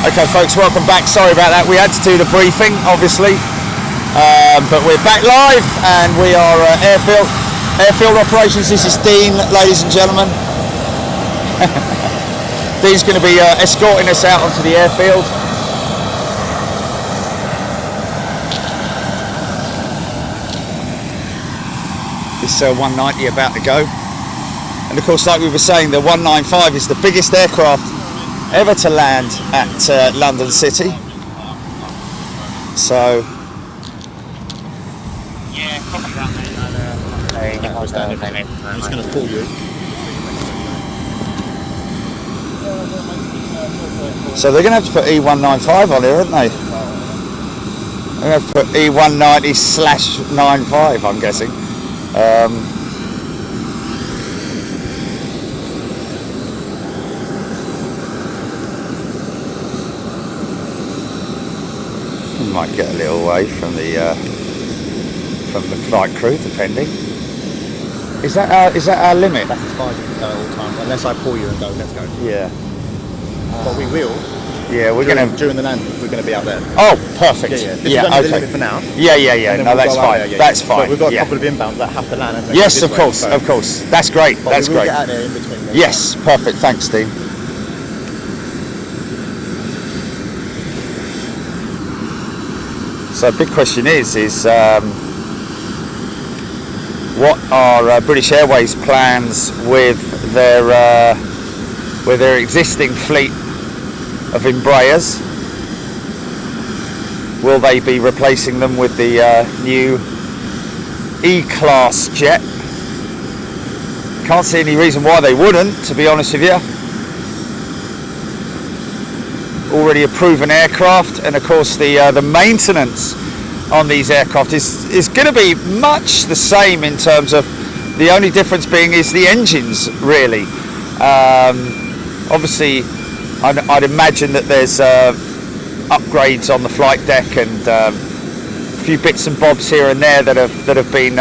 Okay folks, welcome back. Sorry about that, we had to do the briefing obviously, but we're back live and we are airfield operations. This is Dean, ladies and gentlemen. Dean's going to be escorting us out onto the airfield. This 190 about to go, and of course, like we were saying, the 195 is the biggest aircraft ever to land at London City. So yeah, copy that, mate. I'm just going to call you. So they're going to have to put E195 on here, aren't they? They're going to have to put E190/95, I'm guessing. We might get a little away from the flight crew, depending. Is that our limit? That's as far as you can go at all times, unless I pull you and go, let's go. Yeah. But we will. Yeah, we're going to during the landing. We're going to be out there. Oh, perfect. Yeah. This is only the limit for now. Yeah. No, that's fine. That's fine. But we've got a couple of inbounds that have to land. And yes, of course. That's great. That's great. Get out there in between. Yes, perfect. Thanks, Dean. So, big question is what are British Airways' plans with their existing fleet of Embraers? Will they be replacing them with the new E-class jet? Can't see any reason why they wouldn't, to be honest with you. Already a proven aircraft, and of course the maintenance on these aircraft is going to be much the same, in terms of the only difference being is the engines, really. Obviously, I'd imagine that there's upgrades on the flight deck and a few bits and bobs here and there that have been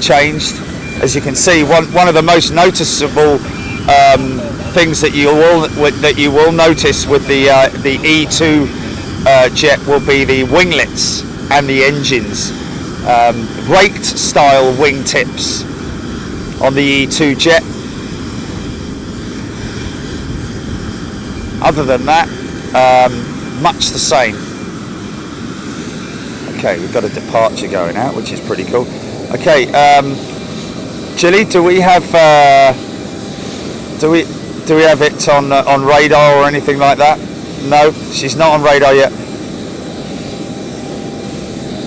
changed. As you can see, one of the most noticeable things that you will notice with the E2 jet will be the winglets and the engines. Raked style wing tips on the E2 jet. Other than that, much the same. Okay, we've got a departure going out, which is pretty cool. Okay, Gilly, do we have it on radar or anything like that? No, she's not on radar yet.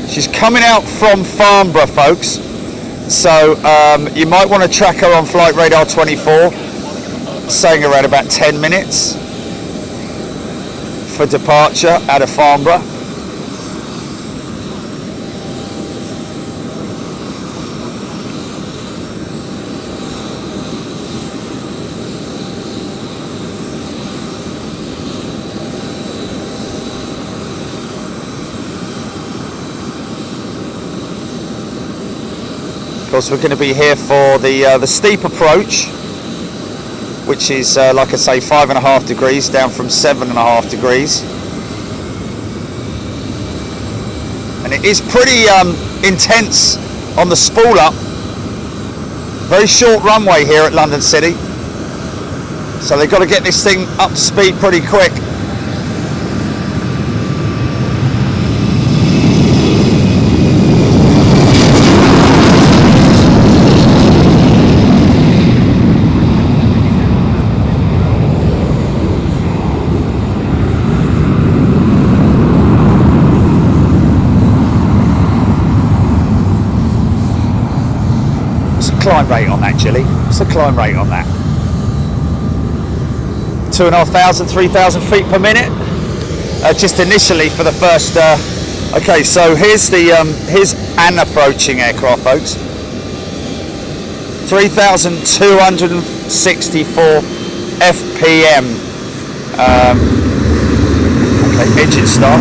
She's coming out from Farnborough, folks. So you might want to track her on flight radar 24, saying around about 10 minutes for departure out of Farnborough. Of course, we're going to be here for the steep approach, which is like I say, 5.5 degrees down from 7.5 degrees, and it is pretty intense on the spool up. Very short runway here at London City, so they've got to get this thing up to speed pretty quick. Climb rate on that, Gilly? What's the climb rate on that? 2,500, 3,000 feet per minute, just initially for the first. Okay, so here's an approaching aircraft, folks. 3,264 FPM. Okay, engine start.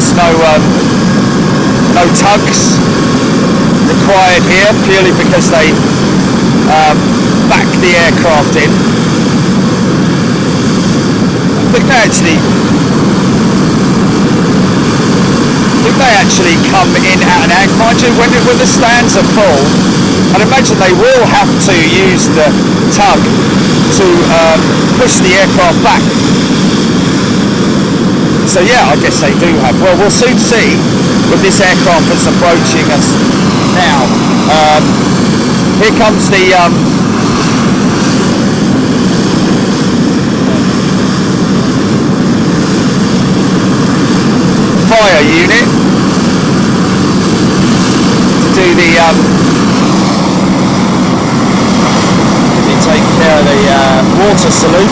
course, no tugs required here, purely because they back the aircraft in. I think they actually come in out and out. Mind you, when the stands are full, I'd imagine they will have to use the tug to push the aircraft back. So yeah, I guess they do have. Well, we'll soon see with this aircraft that's approaching us now. Here comes the fire unit to do the take care of the water salute.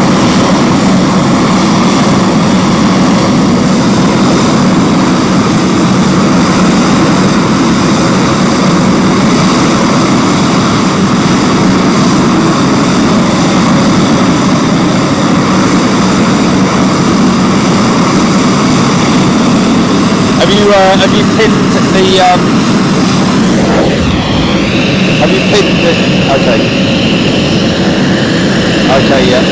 Have you pinned the have you pinned the, okay, yeah.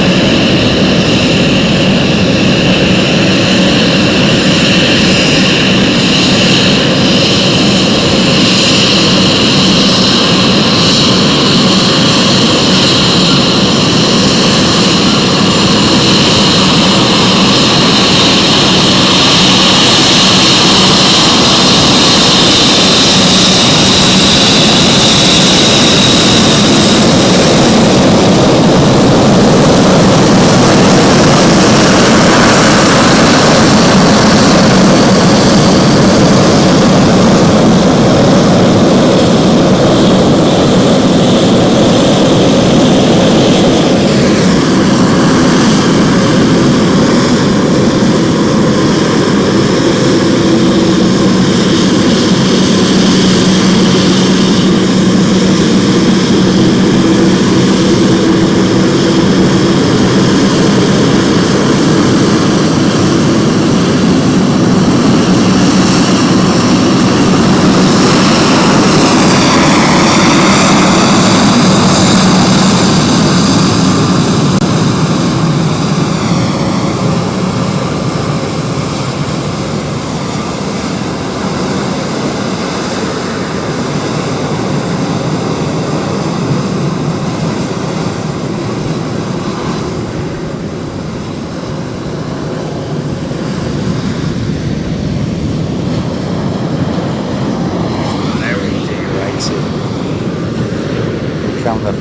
Come the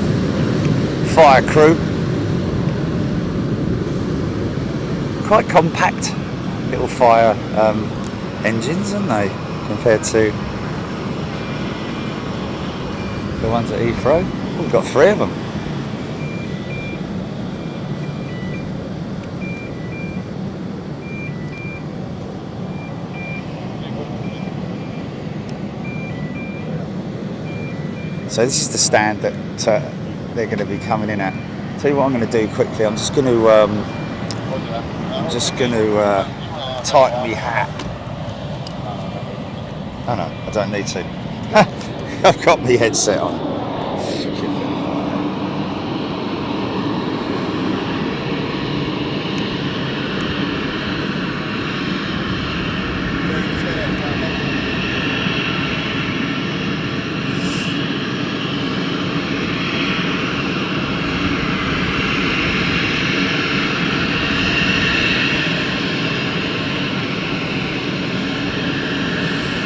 fire crew. Quite compact little fire engines, aren't they, compared to the ones at Heathrow? We've got 3 of them. So this is the stand that they're going to be coming in at. Tell you what I'm going to do quickly. I'm just going to tighten my hat. Oh no, I don't need to. I've got my headset on.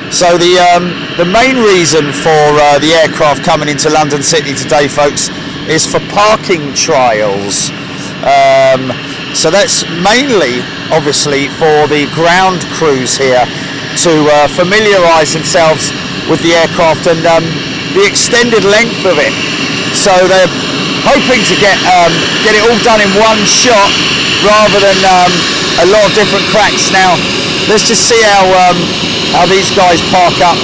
So the main reason for the aircraft coming into London City today, folks, is for parking trials. So that's mainly, obviously, for the ground crews here to familiarise themselves with the aircraft and the extended length of it. So they're hoping to get it all done in one shot rather than a lot of different cracks. Now, let's just see how these guys park up.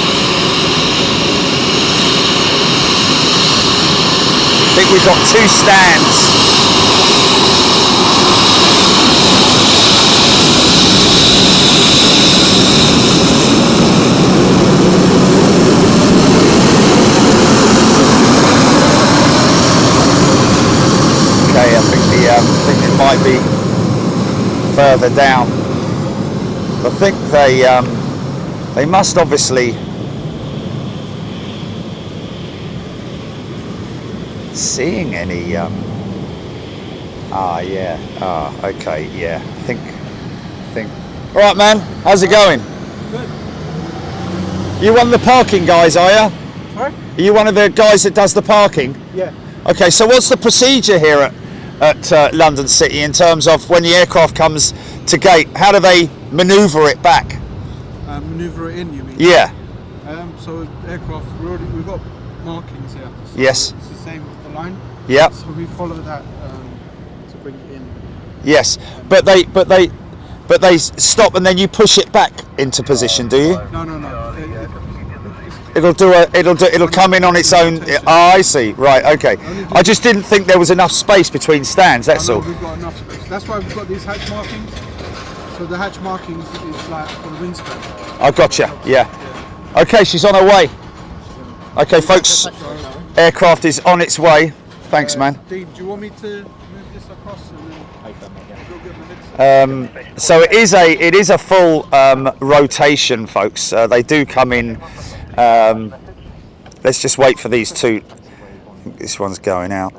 I think we've got 2 stands. further down. I think they must obviously seeing any okay, yeah, I think all right, man, how's it going? Good. You one of the parking guys, are you? Sorry? Are you one of the guys that does the parking? Yeah. Okay, so what's the procedure here at London City in terms of when the aircraft comes to gate? How do they manoeuvre it back? Maneuver it in, you mean? Yeah. So aircraft, we've got markings here. So Yes. It's the same with the line. Yeah. So we follow that to bring it in. Yes, but they stop and then you push it back into position, do you? No. It'll come in on its own. Oh, I see. Right. Okay. I just didn't think there was enough space between stands. That's all. We've got enough space. That's why we've got these hatch markings. So the hatch markings is like for the wingspan. I gotcha. Yeah. Okay, she's on her way. Okay, folks. Aircraft is on its way. Thanks, man. Dean, do you want me to move this across and then go get my next? So it is a full rotation, folks. They do come in. Let's just wait for these two. I think this one's going out.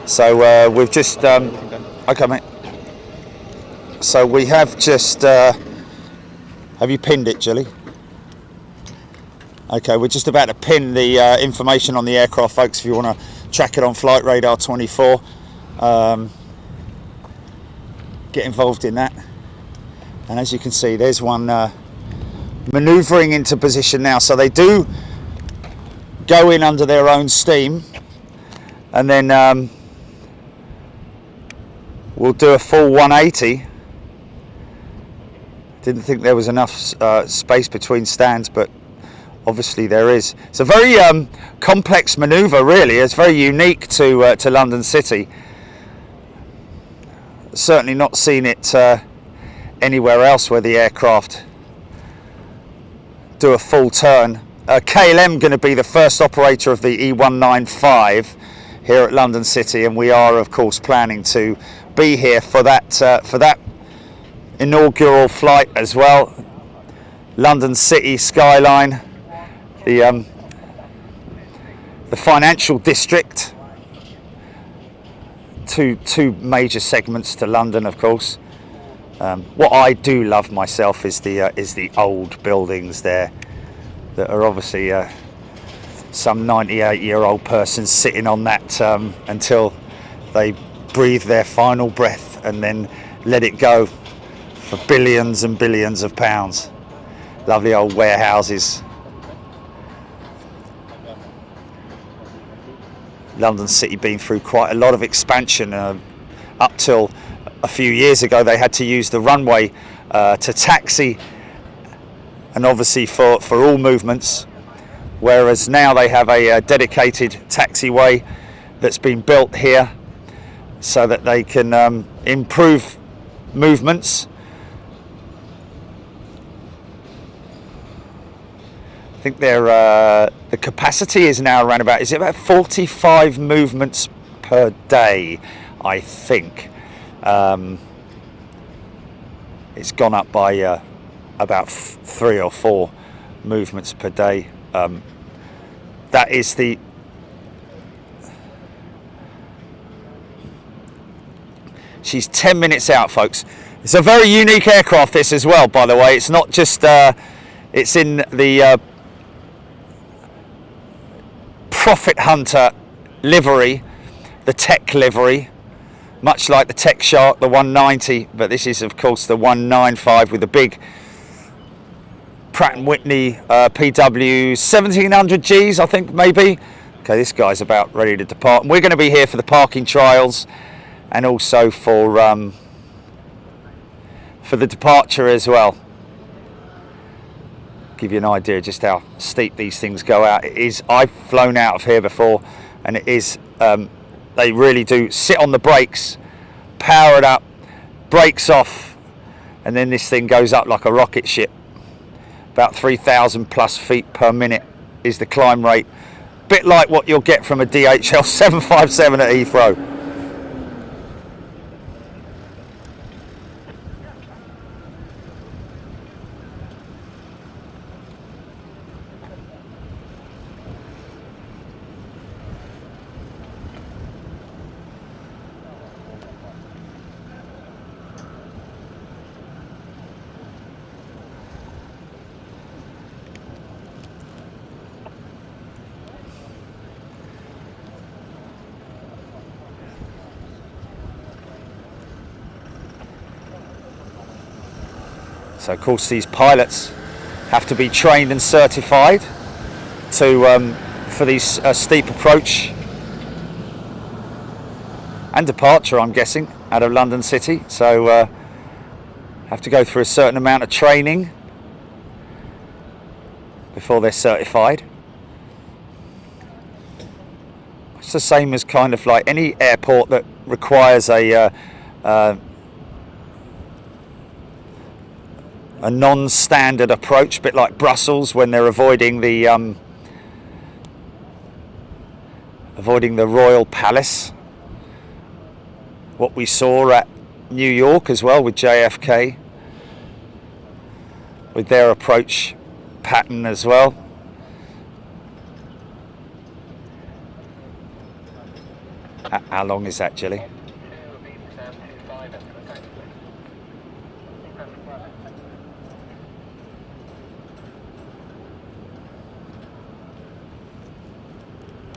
So we've just okay, mate. So we have just have you pinned it, Julie? Okay, we're just about to pin the information on the aircraft, folks, if you want to track it on Flight Radar 24. Get involved in that. And as you can see, there's one manoeuvring into position now. So they do go in under their own steam, and then we'll do a full 180. Didn't think there was enough space between stands, but obviously there is. It's a very complex manoeuvre, really. It's very unique to London City. Certainly not seen it anywhere else where the aircraft do a full turn. KLM going to be the first operator of the E195 here at London City, and we are of course planning to be here for that inaugural flight as well. London City skyline, the financial district. Two major segments to London, of course. What I do love myself is the old buildings there that are obviously some 98-year-old person sitting on that until they breathe their final breath and then let it go for billions and billions of pounds. Lovely old warehouses. London City been through quite a lot of expansion. Up till a few years ago they had to use the runway to taxi and obviously for all movements, whereas now they have a dedicated taxiway that's been built here so that they can improve movements. I think the capacity is now around about, is it about 45 movements per day, I think. It's gone up by about 3 or 4 movements per day. That is the she's 10 minutes out, folks. It's a very unique aircraft, this as well, by the way. It's not just it's in the Profit Hunter livery, the Tech livery, much like the Tech Shark, the 190, but this is of course the 195 with the big Pratt & Whitney PW 1700Gs, I think, maybe. Okay, this guy's about ready to depart. And we're going to be here for the parking trials and also for the departure as well. Give you an idea just how steep these things go out. It is, I've flown out of here before, and it is they really do sit on the brakes, power it up, brakes off, and then this thing goes up like a rocket ship. About 3,000 plus feet per minute is the climb rate bit like what you'll get from a DHL 757 at Heathrow. So of course these pilots have to be trained and certified to for these steep approach and departure, I'm guessing, out of London City. So have to go through a certain amount of training before they're certified. It's the same as kind of like any airport that requires a non-standard approach, a bit like Brussels when they're avoiding the Royal Palace. What we saw at New York as well with JFK, with their approach pattern as well. How long is that, Jilly?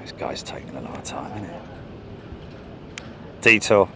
This guy's taking a lot of time, isn't it? Detour.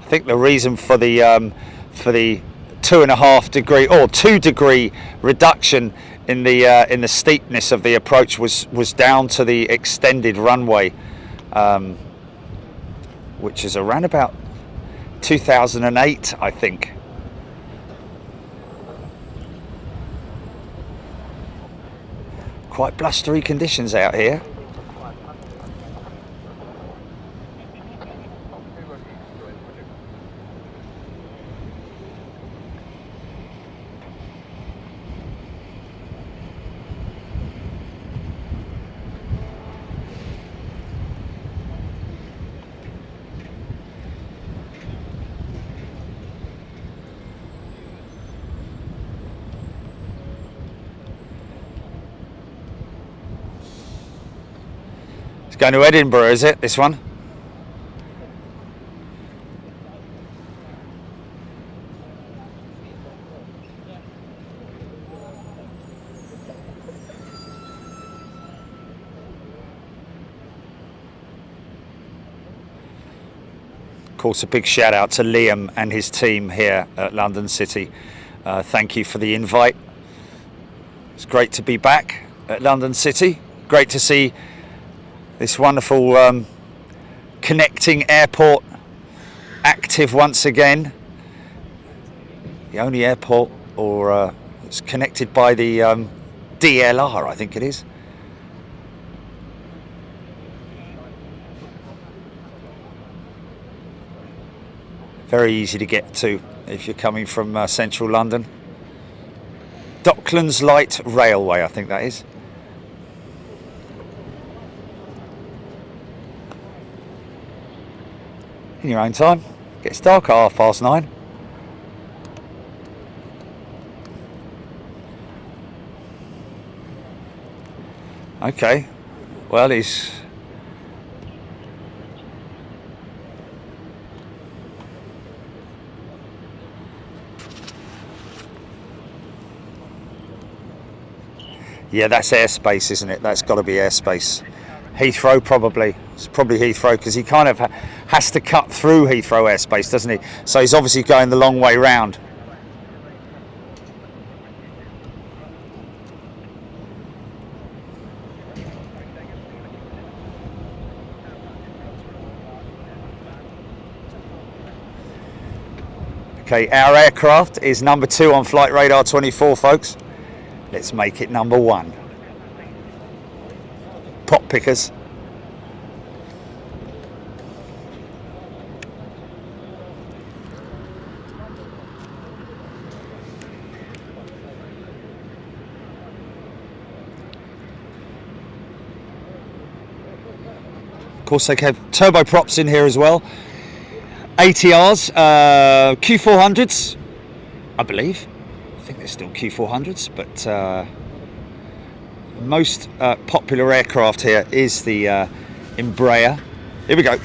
I think the reason for the 2.5 degree or 2 degree reduction in the steepness of the approach was down to the extended runway, which is around about 2008, I think. Quite blustery conditions out here. Going to Edinburgh, is it, this one? Of course, a big shout out to Liam and his team here at London City. Thank you for the invite. It's great to be back at London City. Great to see this wonderful connecting airport active once again. The only airport it's connected by the DLR, I think it is. Very easy to get to if you're coming from central London. Docklands Light Railway, I think that is. In your own time. Gets dark at 9:30. Okay, well he's yeah, that's airspace, isn't it? That's got to be airspace. Heathrow, probably. It's probably Heathrow because he kind of has to cut through Heathrow airspace, doesn't he? So he's obviously going the long way round. Okay, our aircraft is number 2 on Flight Radar 24, folks. Let's make it number 1. Pop pickers. Of course, they have turboprops in here as well. ATRs, Q400s, I believe. I think they're still Q400s, but most popular aircraft here is the Embraer. Here we go.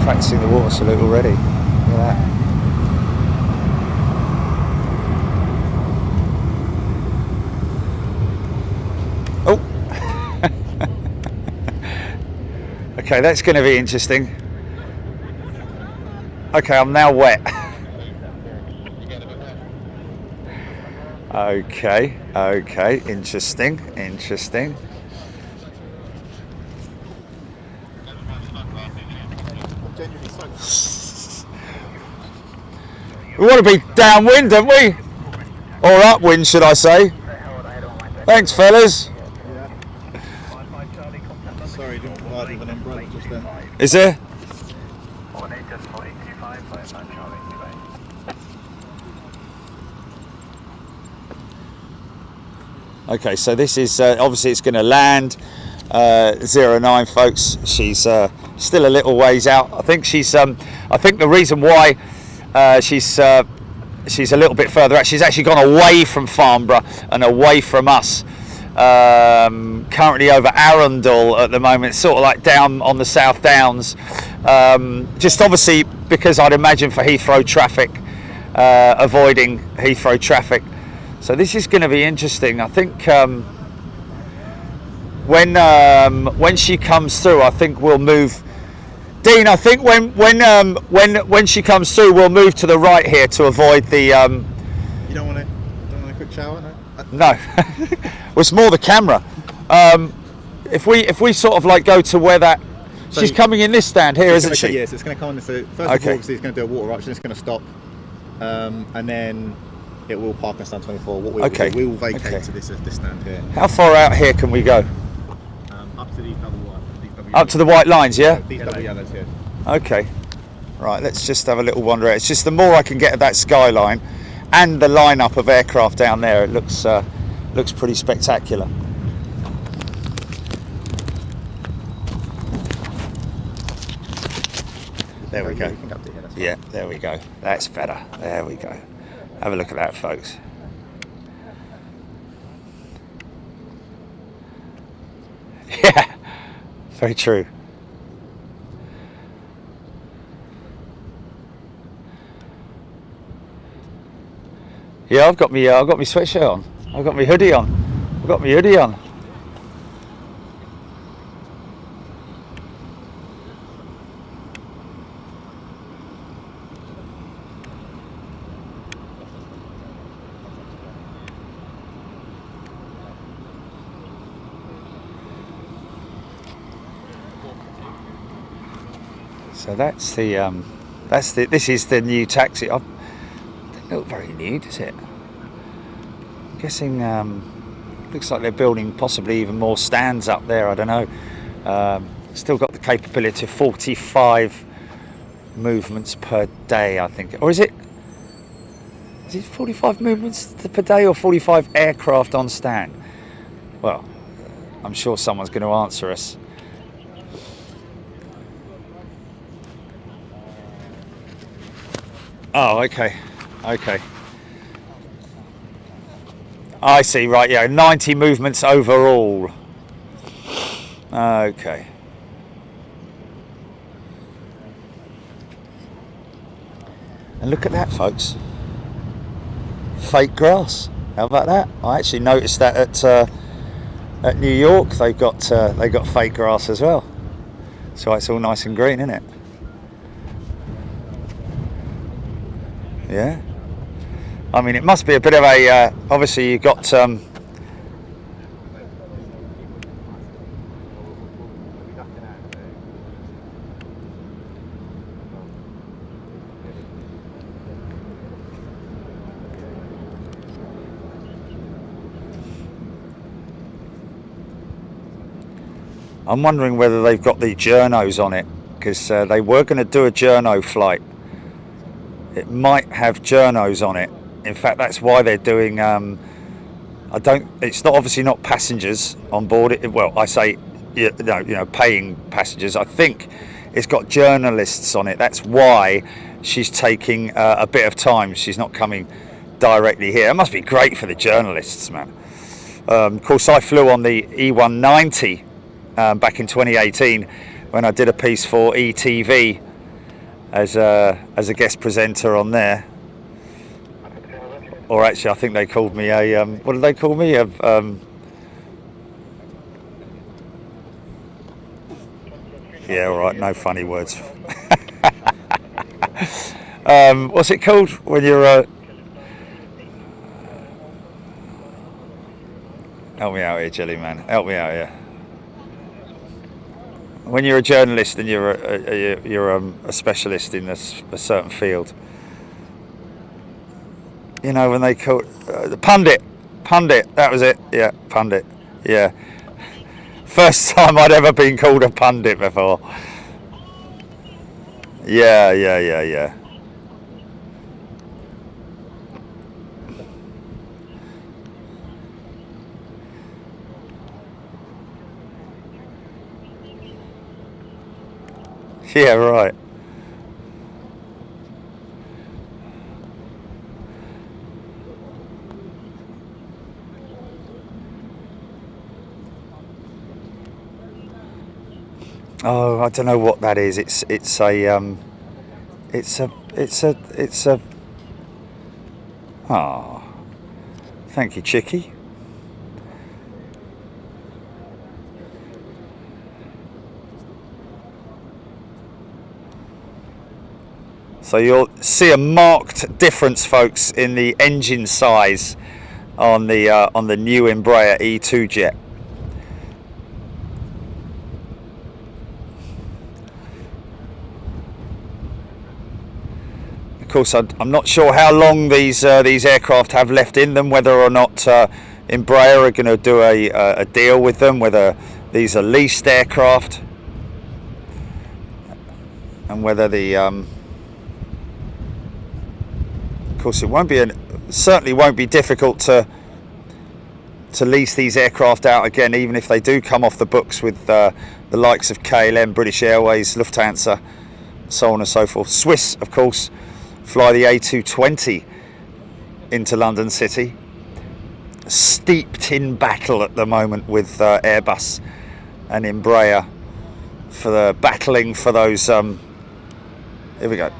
Practicing the water salute already. Look at that. Oh. Okay, that's going to be interesting. Okay, I'm now wet. Okay, interesting. We want to be downwind, don't we? Or upwind, should I say? Thanks, fellas. Sorry, didn't provide with an umbrella just then. Is there? Okay, so this is obviously it's going to land 09, folks. She's still a little ways out. I think she's. I think the reason why she's a little bit further out. She's actually gone away from Farnborough and away from us. Currently over Arundel at the moment, sort of like down on the South Downs. Just obviously because I'd imagine for Heathrow traffic, avoiding Heathrow traffic. So this is going to be interesting. I think when she comes through, I think we'll move. Dean, I think when she comes through, we'll move to the right here to avoid the. You don't want a quick shower, no? No, well, it's more the camera. If we sort of like go to where that. So she's coming in this stand here, isn't she? Yes, it's going to come on. So first of all, obviously, it's going to do a water rush, and it's going to stop, and then it will park on stand 24. What we will do, we will vacate to this stand here. How far out here can we go? Up to these double white. Up to the white lines, yeah? These double yellows here. Okay. Right, let's just have a little wander. It's just the more I can get at that skyline and the lineup of aircraft down there, it looks pretty spectacular. There we go. Yeah, there we go. That's better. There we go. Have a look at that, folks. Yeah, very true. Yeah, I've got my sweatshirt on. I've got my hoodie on. So this is the new taxi. It doesn't look very new, does it? I'm guessing looks like they're building possibly even more stands up there. I don't know. Still got the capability of 45 movements per day, I think. Or is it 45 movements per day or 45 aircraft on stand? Well, I'm sure someone's going to answer us. Oh, okay. I see, right, yeah, 90 movements overall. Okay. And look at that, folks. Fake grass. How about that? I actually noticed that at New York they got fake grass as well. So it's all nice and green, isn't it? Yeah. I mean, it must be a bit of a. Obviously, you got. I'm wondering whether they've got the journos on it, because they were going to do a journo flight. It might have journos on it. In fact, that's why they're doing. It's not obviously not passengers on board it. Well, I say, paying passengers. I think it's got journalists on it. That's why she's taking a bit of time. She's not coming directly here. It must be great for the journalists, man. Of course, I flew on the E190 back in 2018 when I did a piece for ETV as a guest presenter on there. Or actually, I think they called me a what did they call me? Yeah, all right, no funny words. What's it called when you're? Help me out here, Jelly Man. Help me out here. When you're a journalist and you're a specialist in a certain field. You know, when they call the pundit, that was it. Yeah, pundit. Yeah, first time I'd ever been called a pundit before. Yeah. Yeah, right. Oh, I don't know what that is. It's a. Ah, thank you, Chicky. So you'll see a marked difference, folks, in the engine size on the new Embraer E2 jet. Of course, I'm not sure how long these aircraft have left in them, whether or not Embraer are going to do a deal with them, whether these are leased aircraft, and whether the of course it certainly won't be difficult to lease these aircraft out again, even if they do come off the books with the likes of KLM, British Airways, Lufthansa, so on and so forth. Swiss, of course, fly the A220 into London City. Steeped in battle at the moment with Airbus and Embraer for the battling for those. Here we go.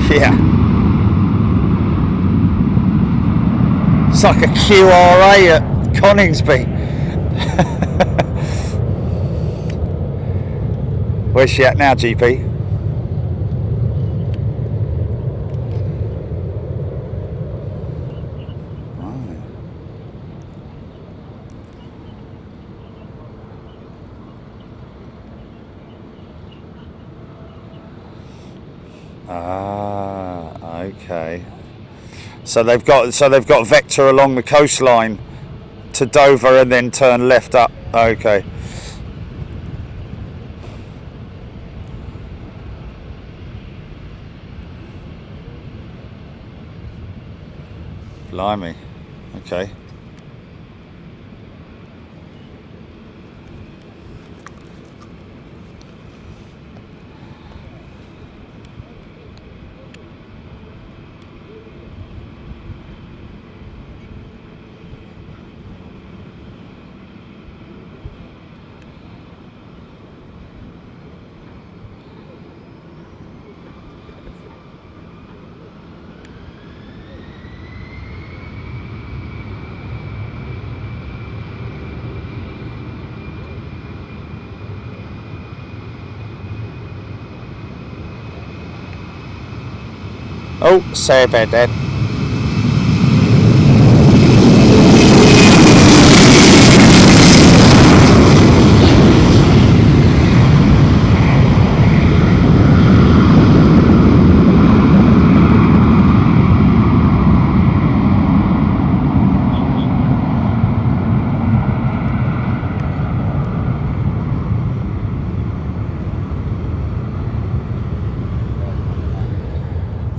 Yeah. It's like a QRA at Coningsby. Where's she at now, GP? Okay. So they've got vector along the coastline to Dover and then turn left up. Okay. Blimey. Okay. Oh, sorry about that.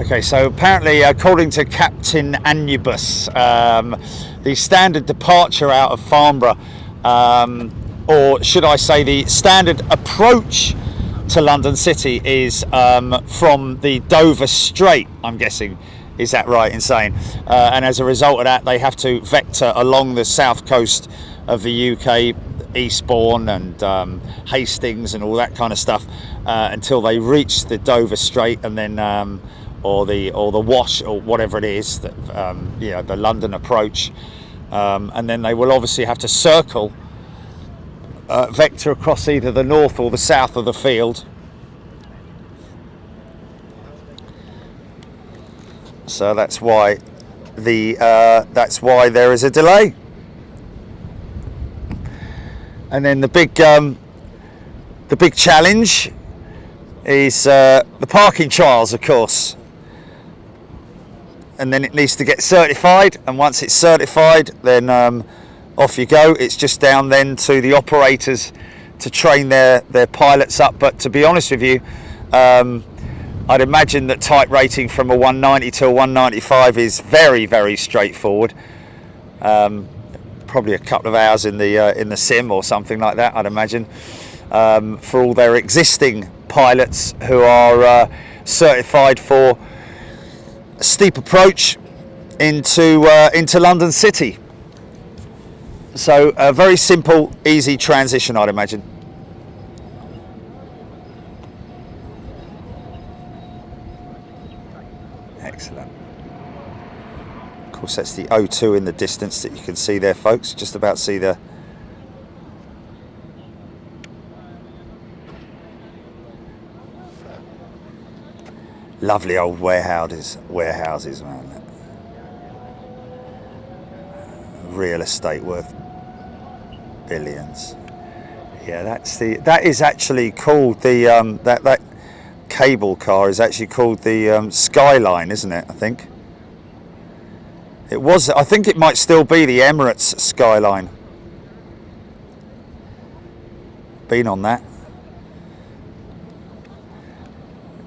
Okay, so apparently, according to Captain Anubis, the standard departure out of Farnborough, or should I say the standard approach to London City, is from the Dover Strait, I'm guessing. Is that right in saying? And as a result of that, they have to vector along the south coast of the UK, Eastbourne and Hastings and all that kind of stuff, until they reach the Dover Strait, and then or the Wash, or whatever it is, that the London approach, and then they will obviously have to circle, vector across either the north or the south of the field. So that's why there is a delay. And then the big challenge is the parking trials, of course. And then it needs to get certified, and once it's certified, then off you go. It's just down then to the operators to train their pilots up. But to be honest with you, I'd imagine that type rating from a 190 to a 195 is very, very straightforward. Probably a couple of hours in the sim or something like that, I'd imagine, for all their existing pilots who are certified for a steep approach into London City. So a very simple, easy transition, I'd imagine. Excellent. Of course, that's the O2 in the distance that you can see there, folks. Just about see the lovely old warehouses, man. Real estate worth billions. Yeah, that is actually called the that cable car is actually called the Skyline, isn't it? I think it was. I think it might still be the Emirates Skyline. Been on that.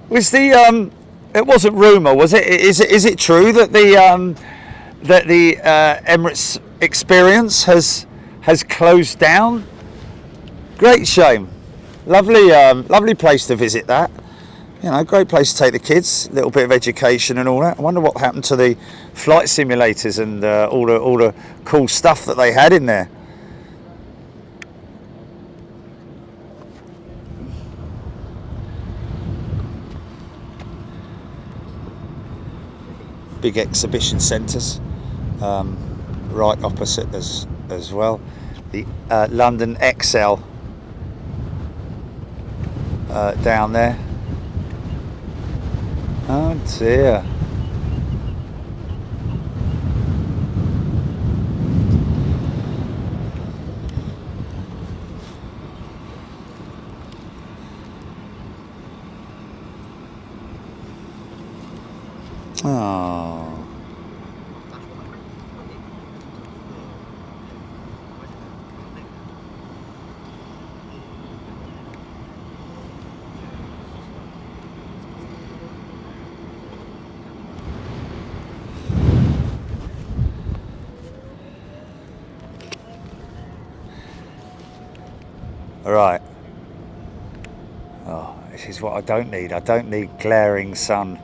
Was the it wasn't rumour, was it? Is it true that the Emirates experience has closed down? Great shame. Lovely place to visit. That, you know, great place to take the kids. A little bit of education and all that. I wonder what happened to the flight simulators and all the cool stuff that they had in there. Big exhibition centres, right opposite as well. The London XL down there. Oh dear. Oh. Right. Oh, this is what I don't need. I don't need glaring sun.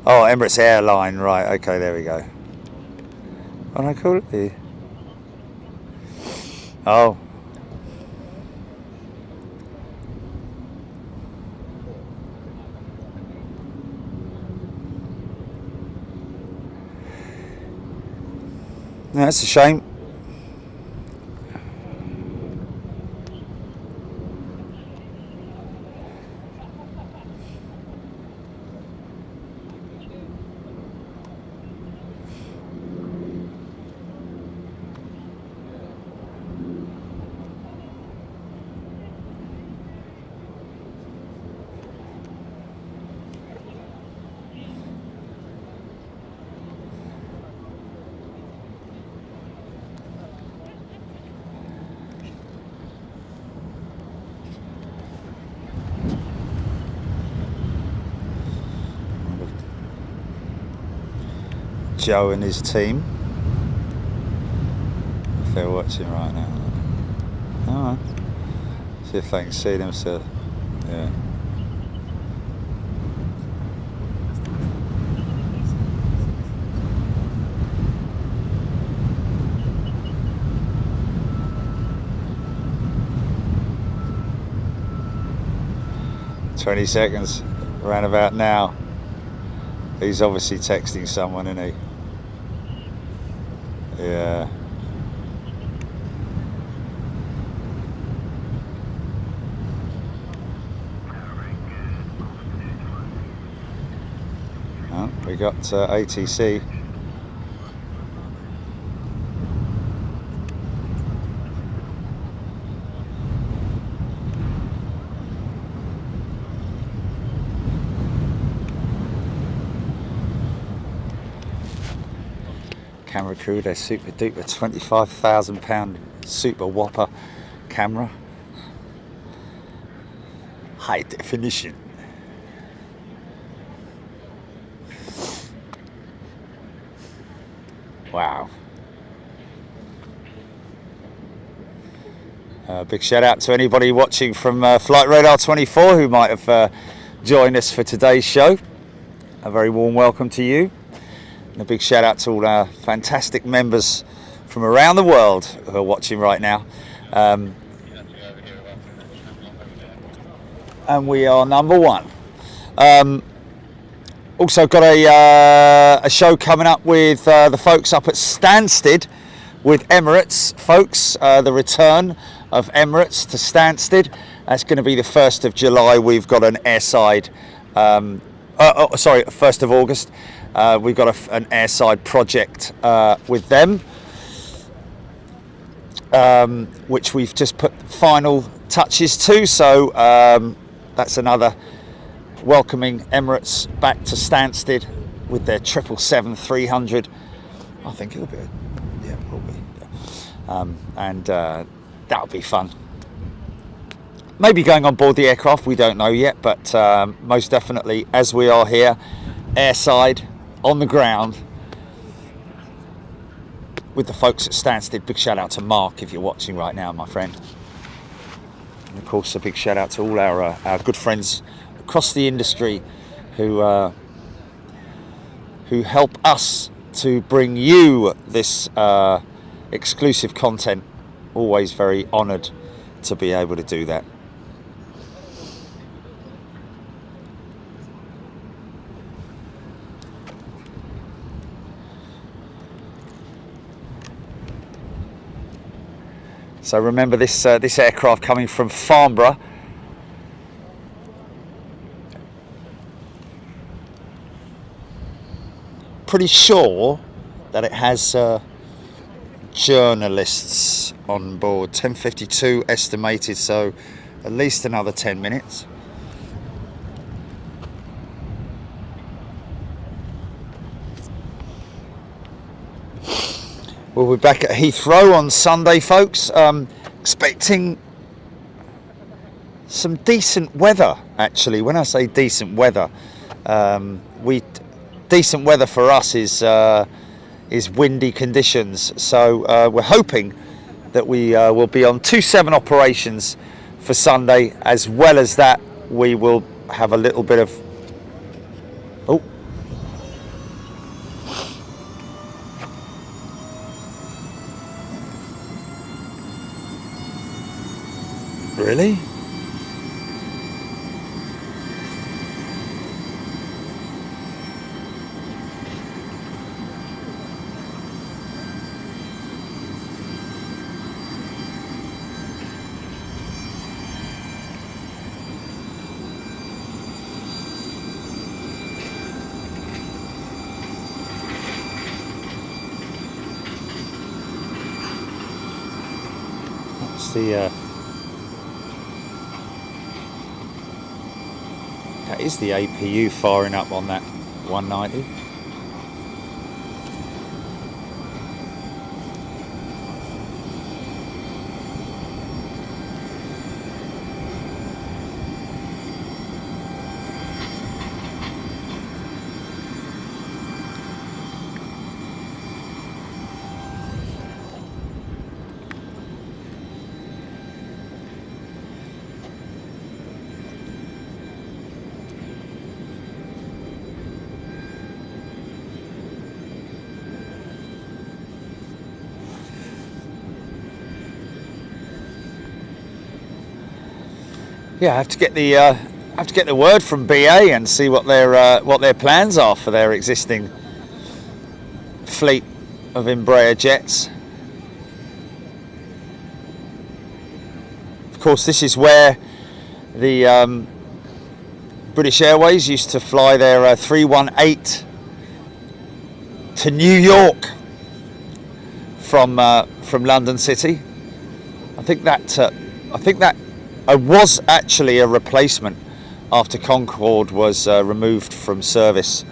Oh, Emirates Airline. Right. Okay, there we go. What do I call it? Oh. No, that's a shame. Joe and his team, if they're watching right now. Alright. See if they can see them still. Yeah. "20 seconds, around about now." He's obviously texting someone, isn't he? Yeah. Oh, we got ATC. Camera crew, their super duper £25,000 super whopper camera, high definition. Wow. Big shout out to anybody watching from Flight Radar 24 who might have joined us for today's show. A very warm welcome to you. And a big shout out to all our fantastic members from around the world who are watching right now. And we are number one. Also got a show coming up with the folks up at Stansted with Emirates, folks. The return of Emirates to Stansted. That's going to be the 1st of July. We've got an airside, 1st of August. We've got an airside project with them, which we've just put final touches to. So that's another welcoming Emirates back to Stansted with their 777-300. I think it'll be, yeah, it will be. Yeah. And that'll be fun. Maybe going on board the aircraft, we don't know yet, but most definitely, as we are here, airside, on the ground, with the folks at Stansted. Big shout out to Mark if you're watching right now, my friend. And of course, a big shout out to all our good friends across the industry who help us to bring you this exclusive content. Always very honoured to be able to do that. So remember this aircraft coming from Farnborough. Pretty sure that it has journalists on board. 10:52 estimated, so at least another 10 minutes. We'll be back at Heathrow on Sunday, folks. Expecting some decent weather, actually. When I say decent weather, decent weather for us is is windy conditions. So we're hoping that we will be on 2/7 operations for Sunday. As well as that, we will have a little bit of Really? That's the that is the APU firing up on that 190. Yeah, I have to get the word from BA and see what their plans are for their existing fleet of Embraer jets. Of course, this is where the British Airways used to fly their 318 to New York from London City. I think that was actually a replacement after Concorde was removed from service,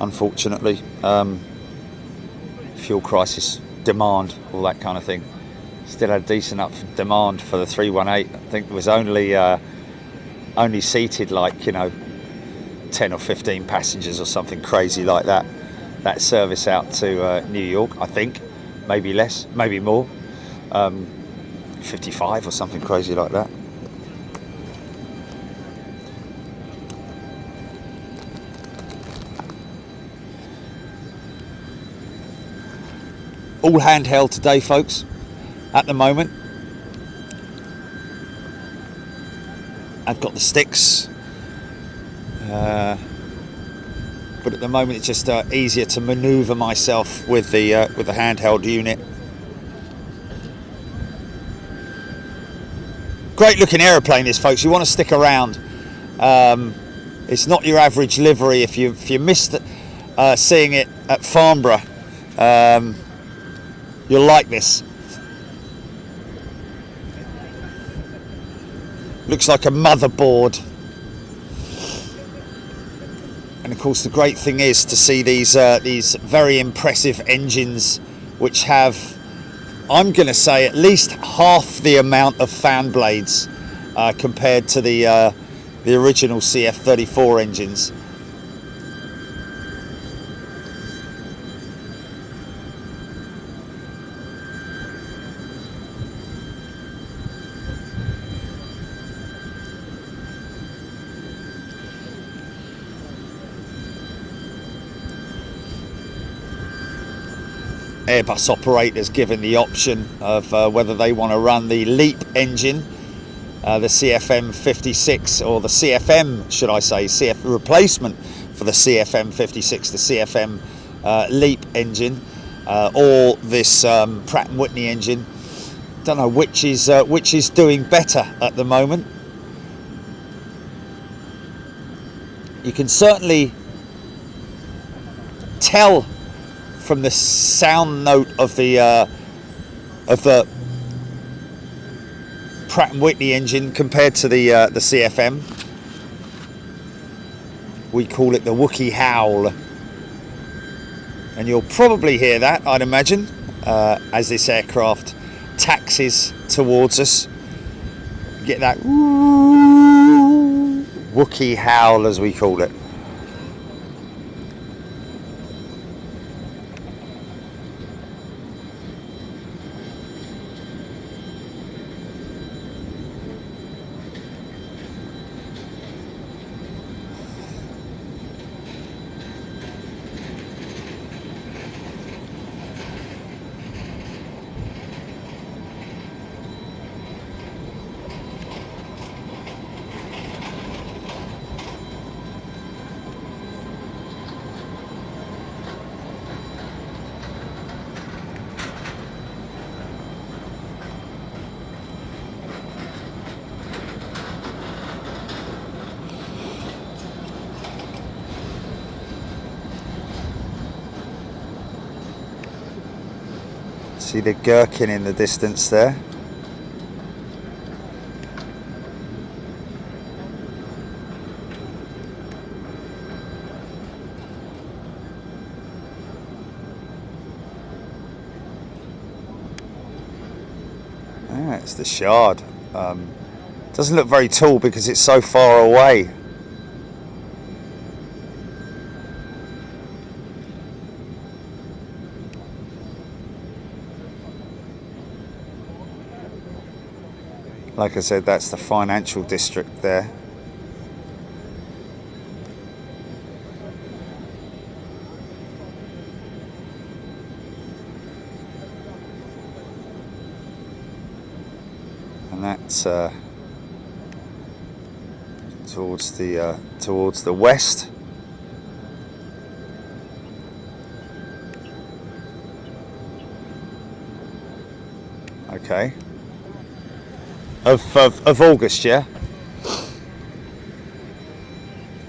unfortunately. Fuel crisis, demand, all that kind of thing. Still had decent up demand for the 318. I think it was only seated like 10 or 15 passengers or something crazy like that. That service out to New York, I think, maybe less, maybe more. 55 or something crazy like that. All handheld today, folks, at the moment. I've got the sticks, but at the moment it's just easier to maneuver myself with the handheld unit. Great looking aeroplane this, folks. You want to stick around. It's not your average livery. If you missed seeing it at Farnborough, you'll like this. Looks like a motherboard. And of course the great thing is to see these very impressive engines which have, I'm going to say, at least half the amount of fan blades compared to the original CF34 engines. Airbus operators given the option of whether they want to run the LEAP engine, the CFM56, or the CFM, should I say, CF replacement for the CFM56, the CFM LEAP engine, or this Pratt & Whitney engine. Don't know which is doing better at the moment. You can certainly tell from the sound note of the Pratt & Whitney engine compared to the CFM. We call it the Wookiee howl, and you'll probably hear that, I'd imagine, as this aircraft taxis towards us. Get that Wookiee howl, as we call it. See the gherkin in the distance there. It's the Shard. Doesn't look very tall because it's so far away. Like I said, that's the financial district there. And that's towards the west. Okay. Of August, yeah?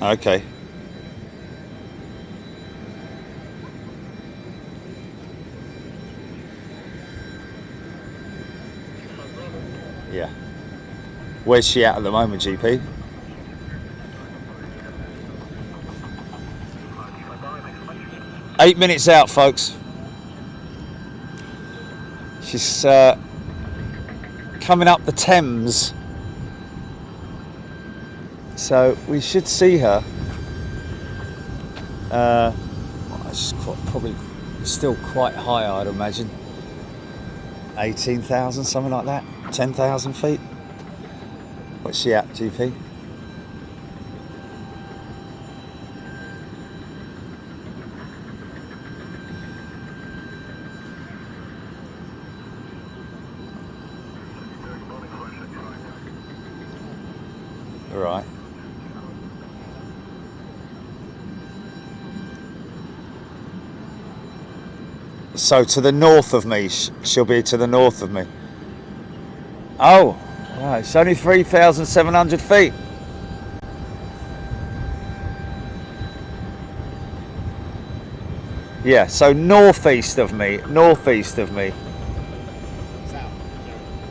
Okay. Yeah. Where's she at the moment, GP? Eight minutes out, folks. She's coming up the Thames, so we should see her. She's probably still quite high, I'd imagine. 18,000, something like that. 10,000 feet. What's she at, GP? Right. So to the north of me, she'll be to the north of me. Oh, right, it's only 3,700 feet. Yeah, so northeast of me, northeast of me. South.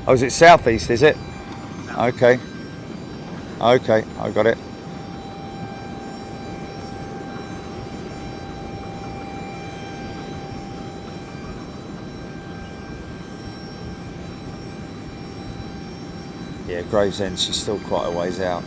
Oh, is it southeast, is it? Okay. Okay, I got it. Yeah, Gravesend, she's still quite a ways out.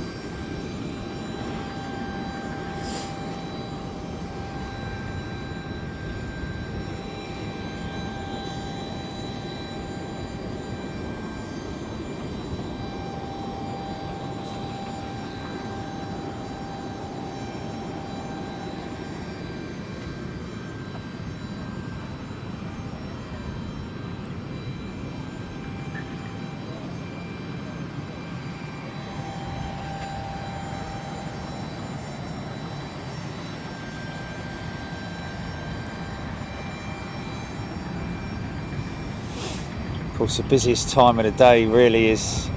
Of course, the busiest time of the day really is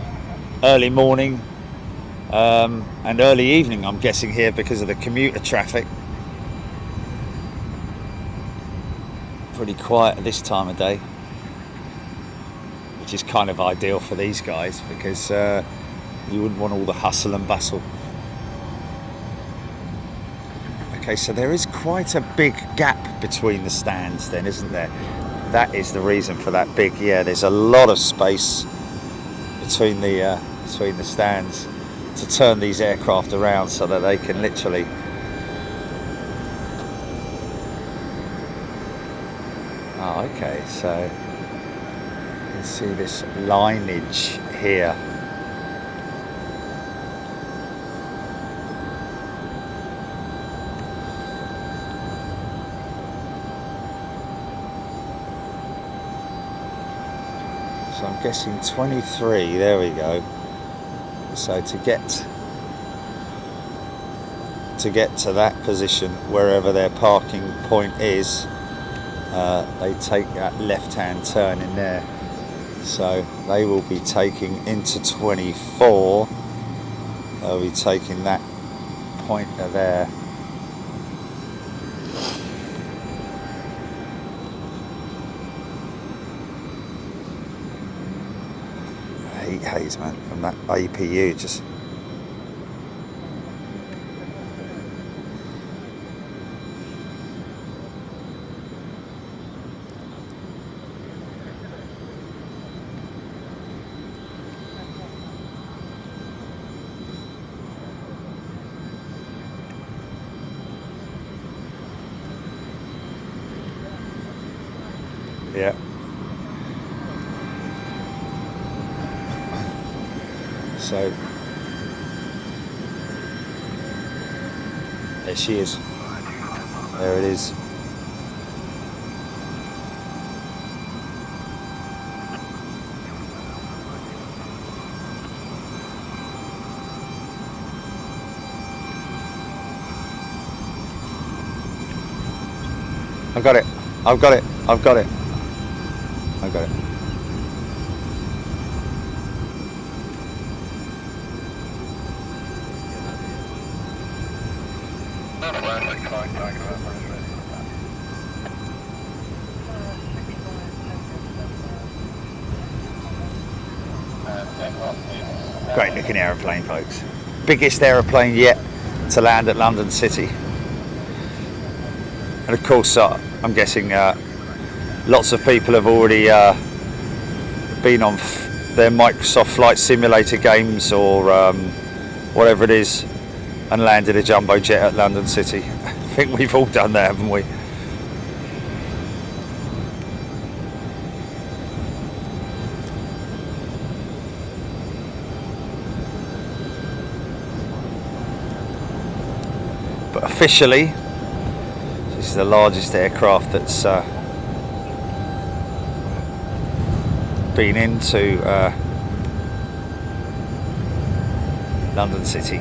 early morning and early evening, I'm guessing, here because of the commuter traffic. Pretty quiet at this time of day, which is kind of ideal for these guys because you wouldn't want all the hustle and bustle. Okay, so there is quite a big gap between the stands then, isn't there? That is the reason for that big, yeah, there's a lot of space between the stands to turn these aircraft around so that they can literally okay, so you can see this lineage here. So I'm guessing 23, there we go. So to get to that position, wherever their parking point is, they take that left-hand turn in there. So they will be taking into 24. They'll be taking that pointer there. heat haze, man, from that APU. Just yeah. So there she is. There it is. I've got it. I've got it. I've got it. I got it. Great looking aeroplane, folks. Biggest aeroplane yet to land at London City. And of course, I'm guessing lots of people have already been on their Microsoft Flight Simulator games or whatever it is and landed a jumbo jet at London City. I think we've all done that, haven't we? But officially, this is the largest aircraft that's been into London City.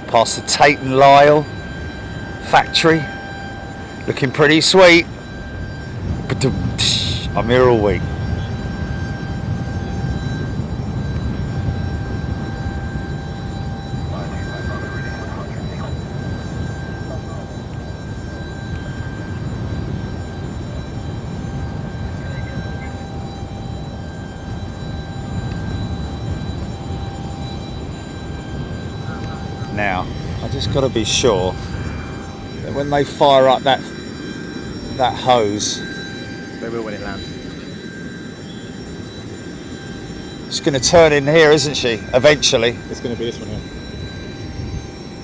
Past the Tate and Lyle factory, looking pretty sweet. I'm here all week. Now, I just got to be sure that when they fire up that hose, they will when it lands. She's going to turn in here, isn't she? Eventually. It's going to be this one here.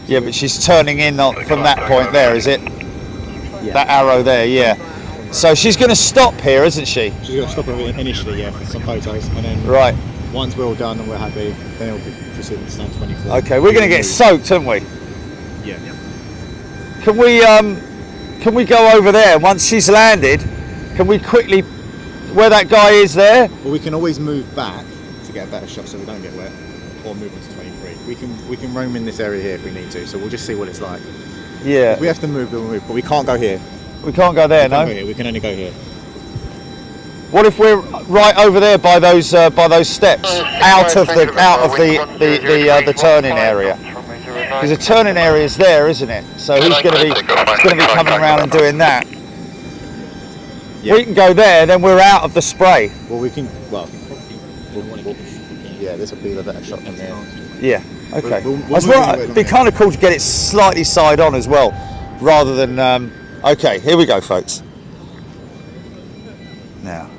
Yeah, but she's turning in from that point there, is it? Yeah. That arrow there, yeah. So she's going to stop here, isn't she? She's going to stop initially, yeah, for some photos, and then right. Once we're all done and we're happy, then it'll be proceeding to stand 24. Okay, we're going to get soaked, aren't we? Yeah. Can we go over there once she's landed? Can we quickly, where that guy is there? Well, we can always move back to get a better shot so we don't get wet, or move on to 23. We can roam in this area here if we need to, so we'll just see what it's like. Yeah. If we have to move, we'll move, but we can't go here. We can't go there, no? We can only go here. What if we're right over there by those steps, out of the turning area? Because the turning area is there, isn't it? So he's going to be coming around and doing that. Yeah. We can go there, then we're out of the spray. Well, we can. Well, yeah, this will be the better shot from there. Yeah. Okay. It'd be kind of cool to get it slightly side on as well, rather than. Okay, here we go, folks. Now,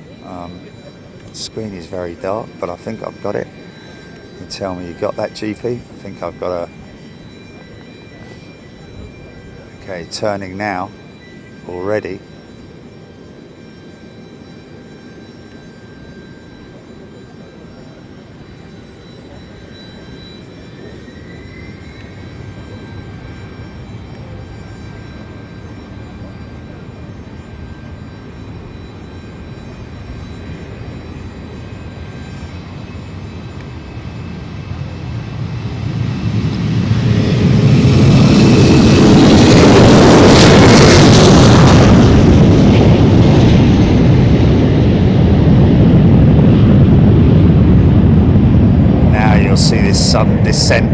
the screen is very dark, but I think I've got it. You can tell me you got that, GP. I think I've got a. Okay, turning now already. Sudden descent.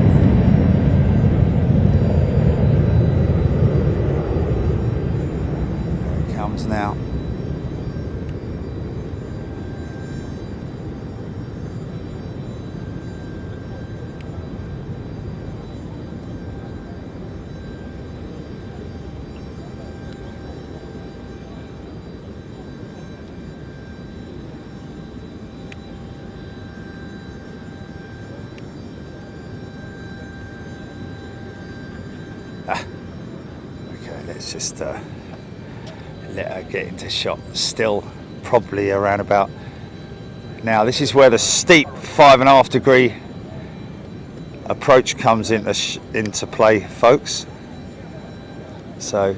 Okay, let's just let her get into shot. Still probably around about. Now this is where the steep 5.5 degree approach comes into play, folks. So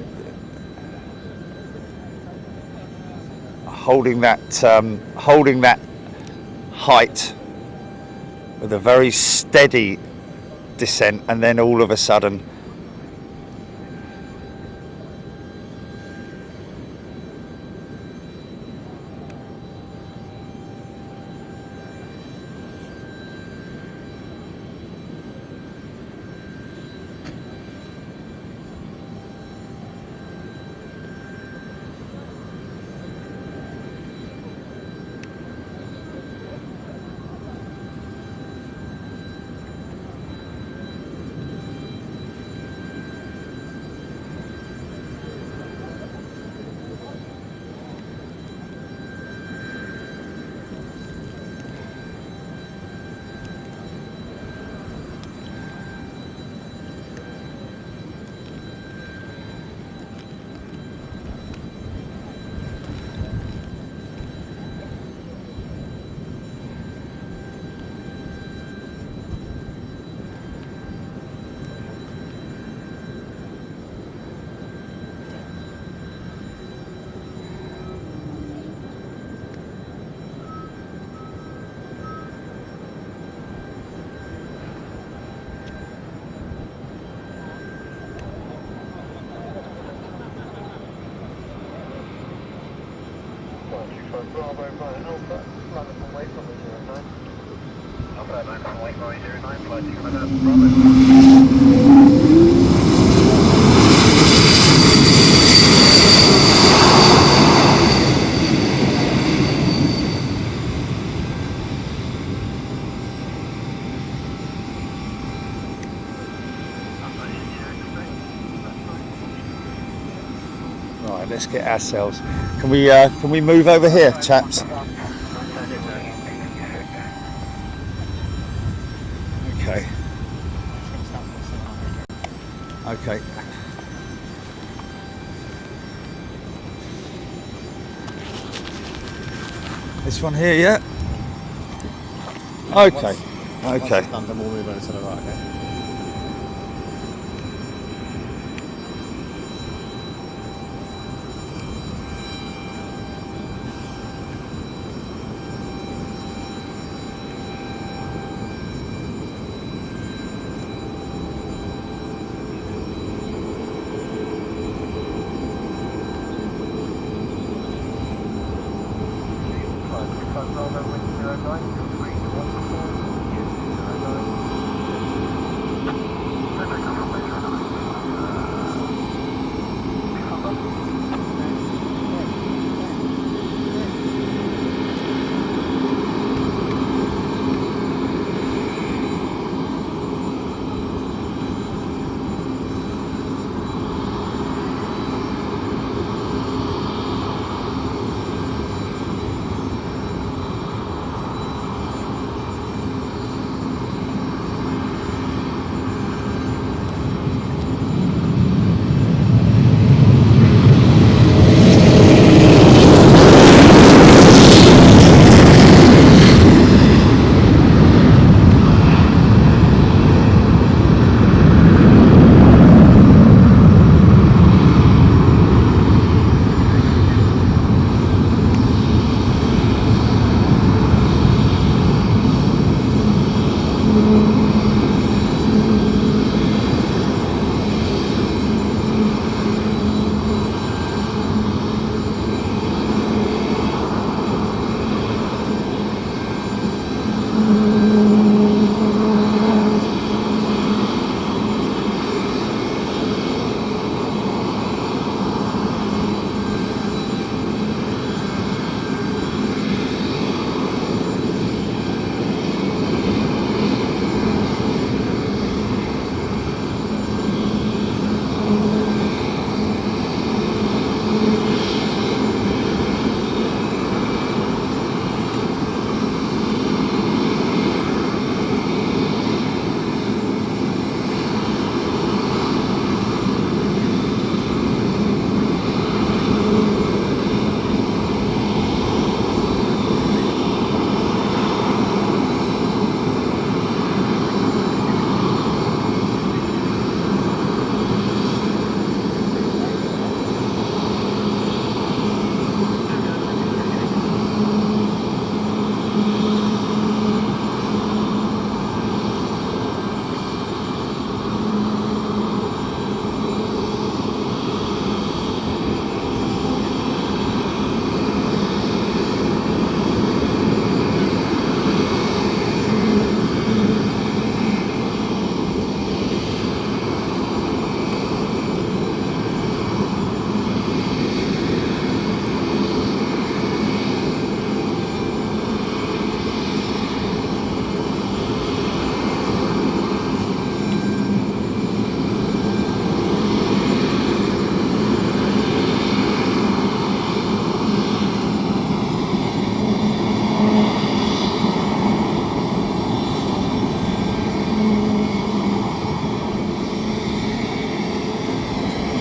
holding that height with a very steady descent, and then all of a sudden Bravo, Brian Alpha, London from Wake from 09. Alpha, 9 from Wake 09, flight 2 Bravo. Right, let's get ourselves. Can we move over here, chaps? Okay. Okay. This one here, yeah. Okay. Okay. Done, then we'll move over to the right. Okay.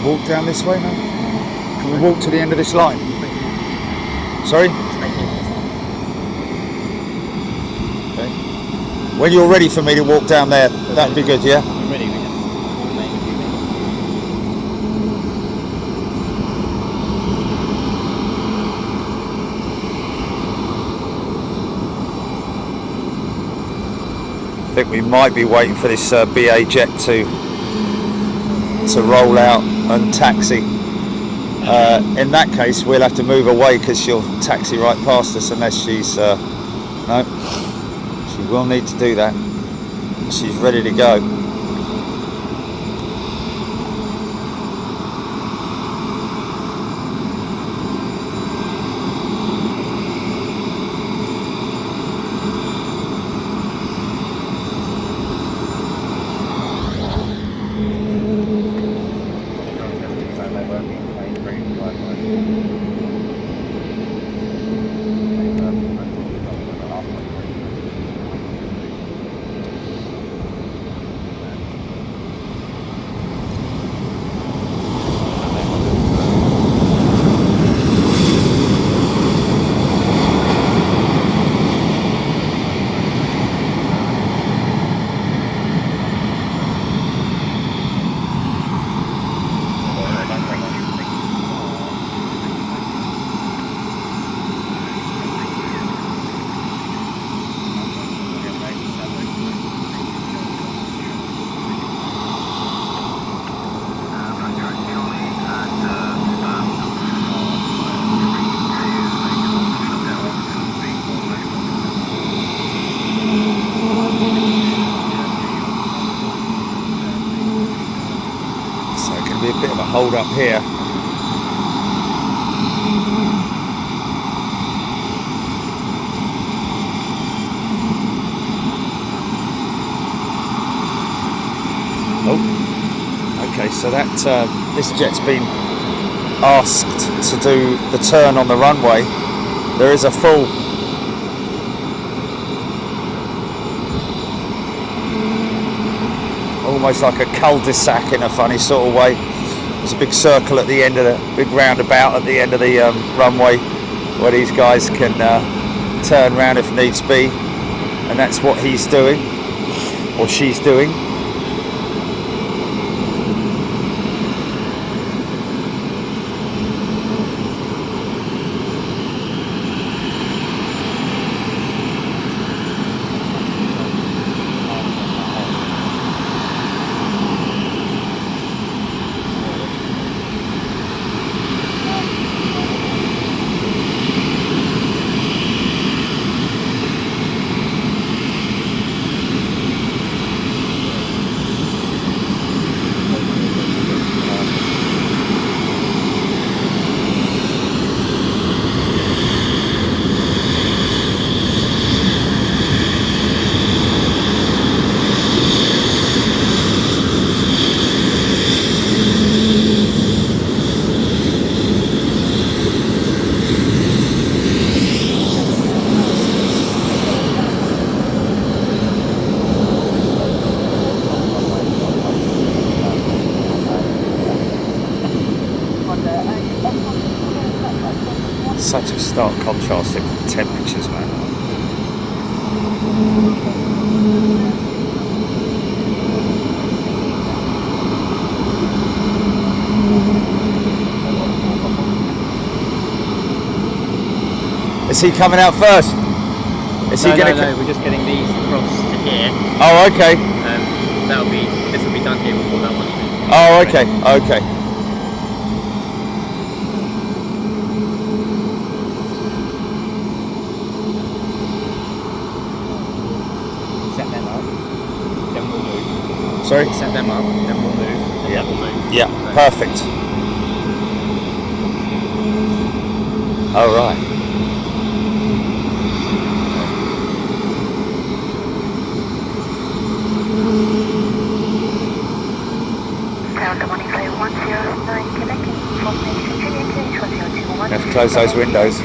walk down this way now? Can we walk to the end of this line? Sorry? Okay. When you're ready for me to walk down there, that'd be good, yeah? I'm ready. I think we might be waiting for this BA jet to roll out and taxi. In that case, we'll have to move away because she'll taxi right past us unless she's no. She will need to do that. She's ready to go. Hold up here. Oh, okay. So that this jet's been asked to do the turn on the runway. There is a full almost like a cul-de-sac in a funny sort of way. There's a big circle at the end of the big roundabout at the end of the runway where these guys can turn around if needs be, and that's what he's doing or she's doing. Such a stark contrast in temperatures, man. Is he coming out first? Is he going to? No, we're just getting these across to here. Oh, okay. This will be done here before that one. Oh, okay, okay. Set them up, then we'll move. Sorry? Set them up, then we'll move. Yeah. We'll move. Yeah, So, perfect. All right. Have to close those windows.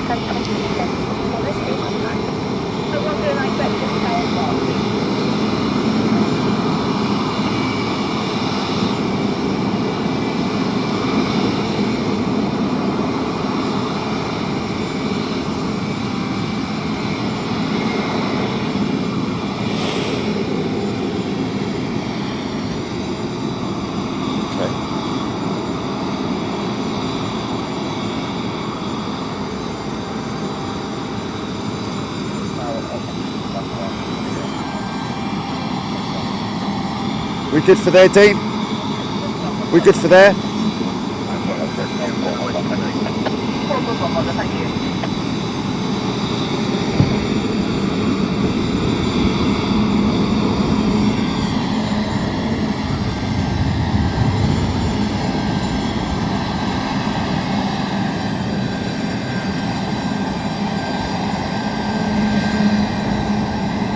We good for there, Dean? We good for there?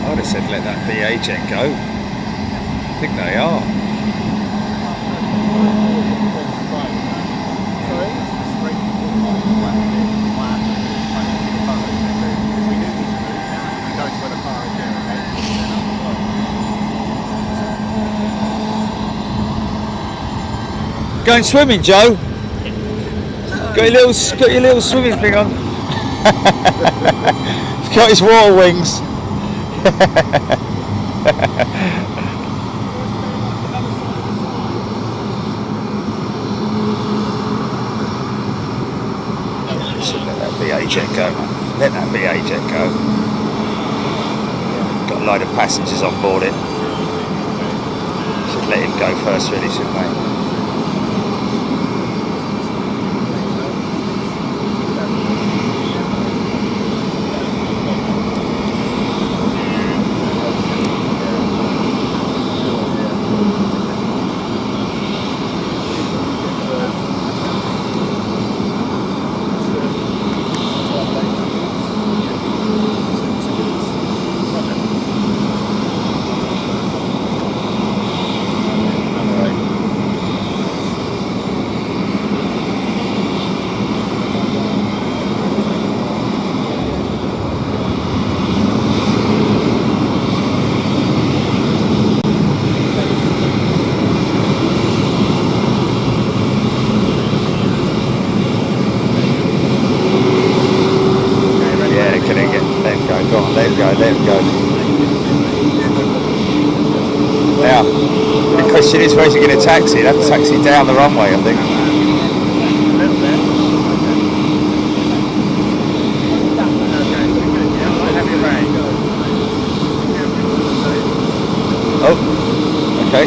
I would have said let that VA jet go. I think they are. Going swimming, Joe? Got your little swimming thing on. He's got his water wings. Should let that VA jet go. Let that VA jet go. Got a load of passengers on board it. Should let him go first, really, shouldn't they? Now, the question is, where's he going to taxi? He'll have to taxi down the runway, I think. Oh, okay.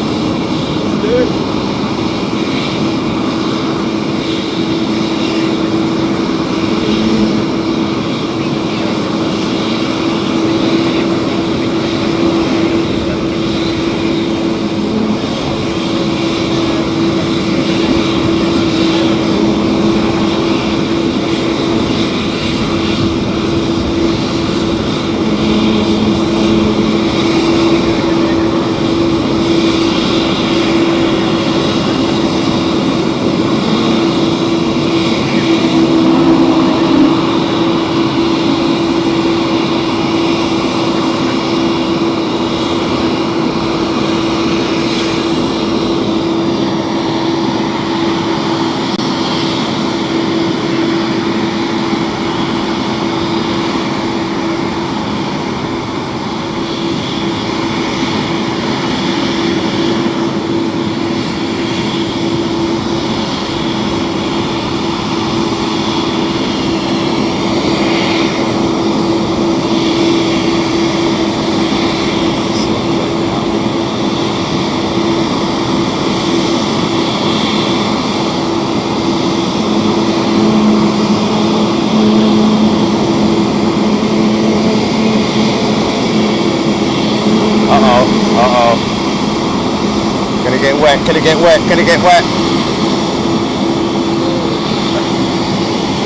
Gonna get wet, gonna get wet, gonna get wet.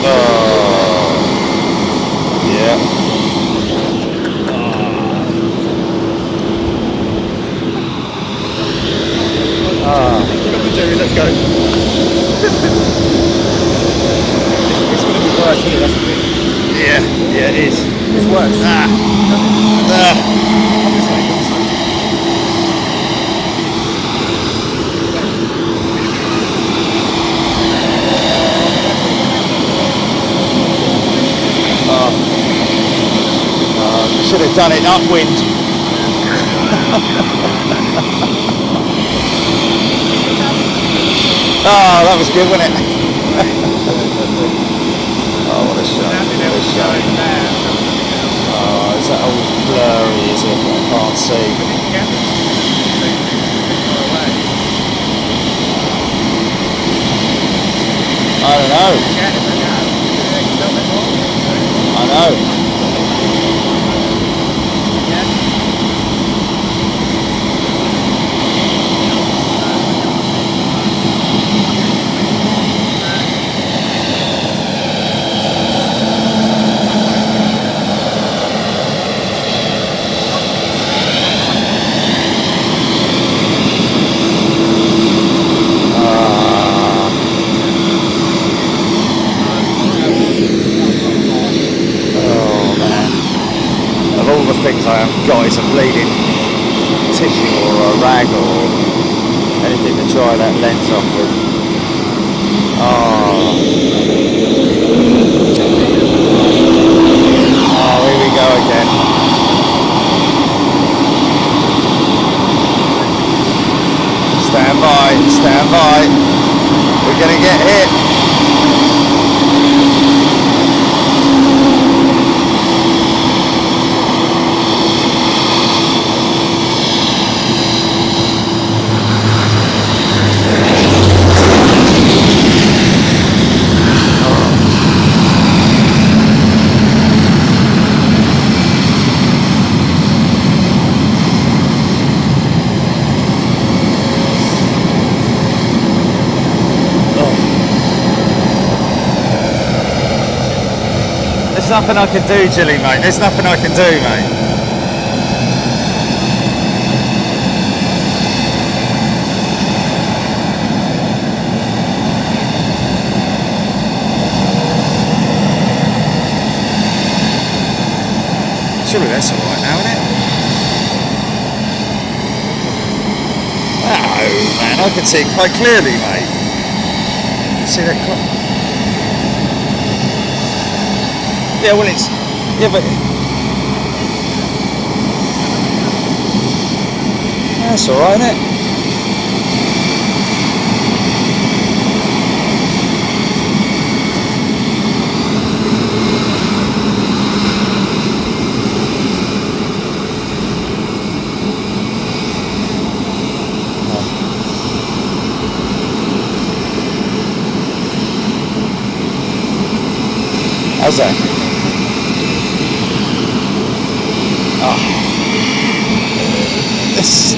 Oh, yeah. Let's go. It's going to be worse, isn't it? That's the thing. Yeah, it is. It's worse. Should have done it upwind. Oh, that was good, wasn't it? Oh, what a shame. What a shame. Oh, is that all blurry, is it? I can't see. know. I know. Things I haven't got is a bleeding tissue or a rag or anything to dry that lens off with. Oh, here we go again. Stand by, stand by. We're gonna get hit. There's nothing I can do, Jilly, mate. There's nothing I can do, mate. Surely that's all right now, isn't it? No, man, I can see it quite clearly, mate. See that quite... Yeah, well, it's... Yeah, but... That's all right, isn't it? How's that? Oh. This.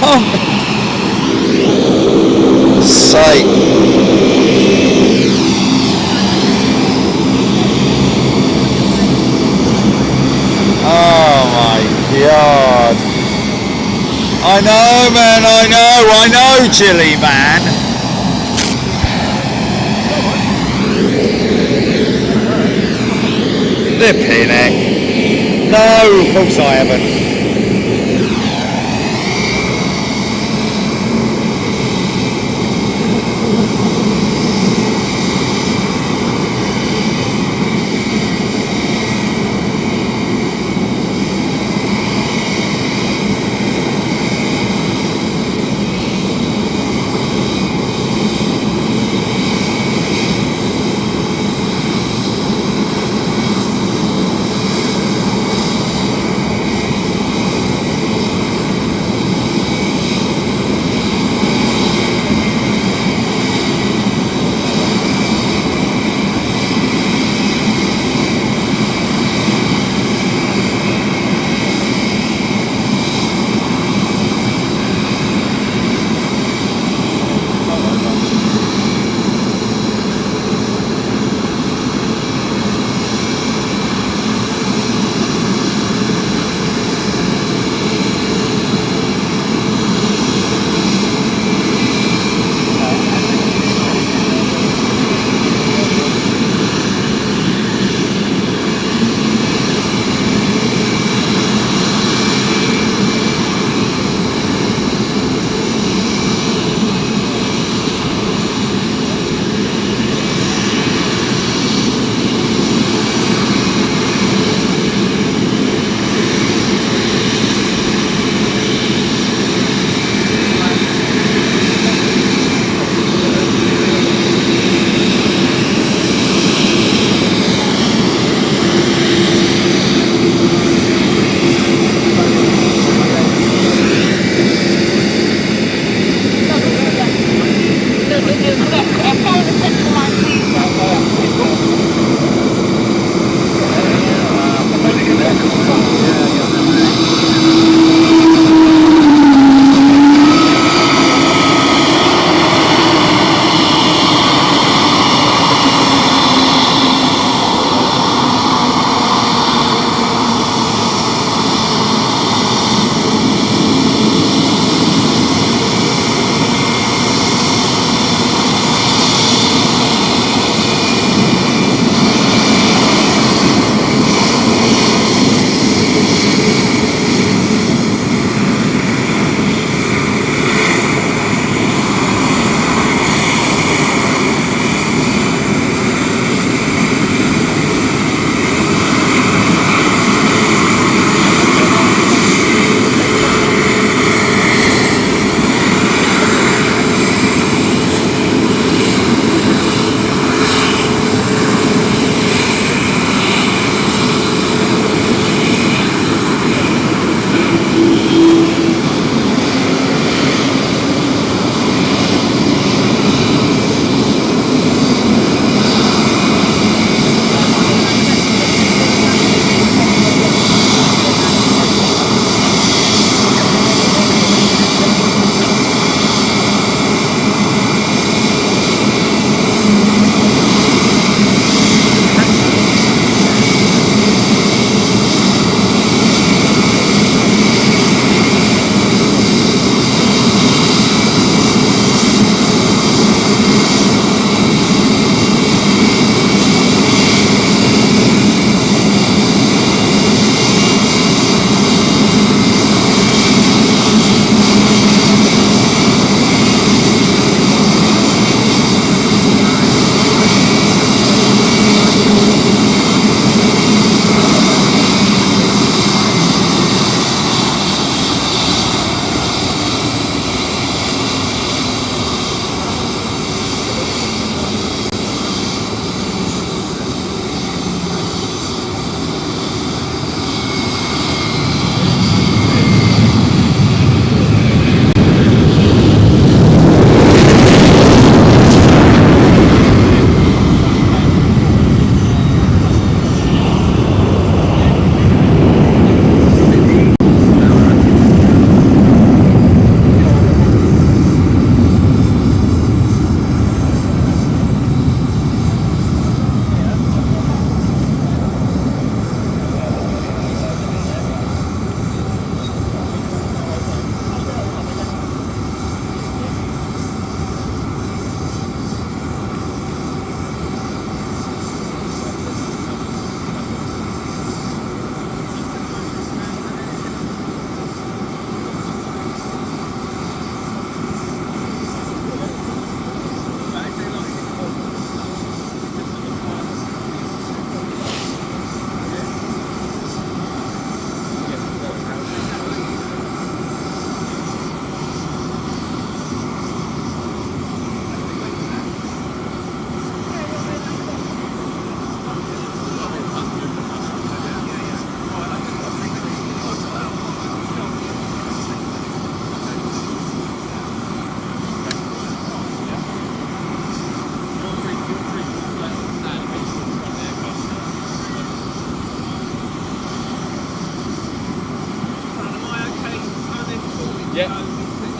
Oh. Sight. Oh my God. I know, man, I know, Chili, man. Flipping heck. No, of course I haven't.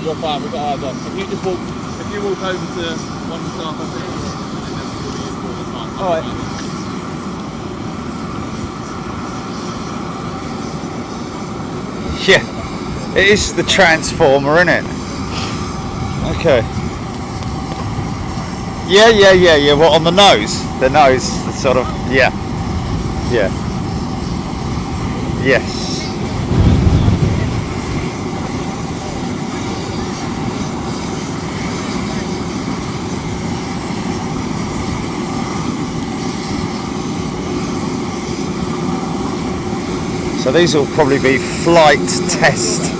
You're fine, we've got ours on. If you just walk, if you walk over to one of the staff offices, and then we'll be useful all the time. Alright. Yeah, it is the transformer, isn't it? Okay. Yeah. What, on the nose? The nose, sort of. Yeah. Yes. So these will probably be flight test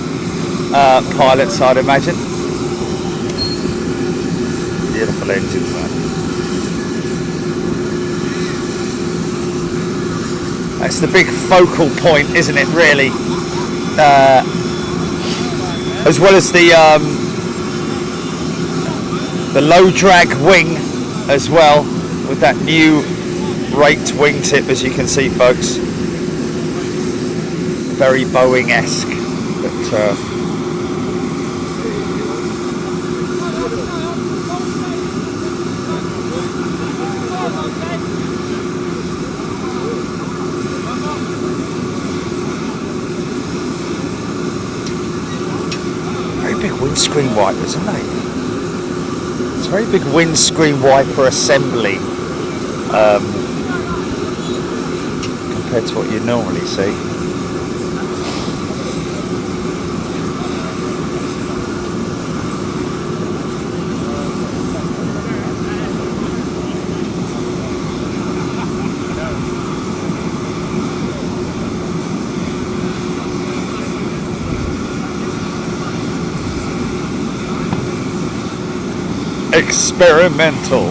pilots, I'd imagine. Beautiful engines, man. That's the big focal point, isn't it, really? As well as the low drag wing as well, with that new raked wingtip, as you can see, folks. Very Boeing-esque, but very big windscreen wipers, isn't they? It's a very big windscreen wiper assembly compared to what you normally see. Experimental.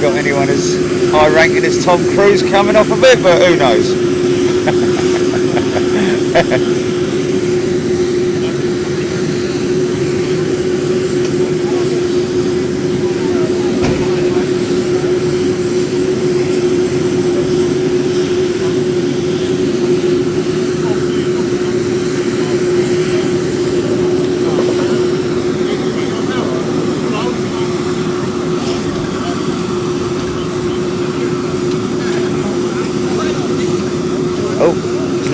Got anyone as high ranking as Tom Cruise coming off a bit, but who knows?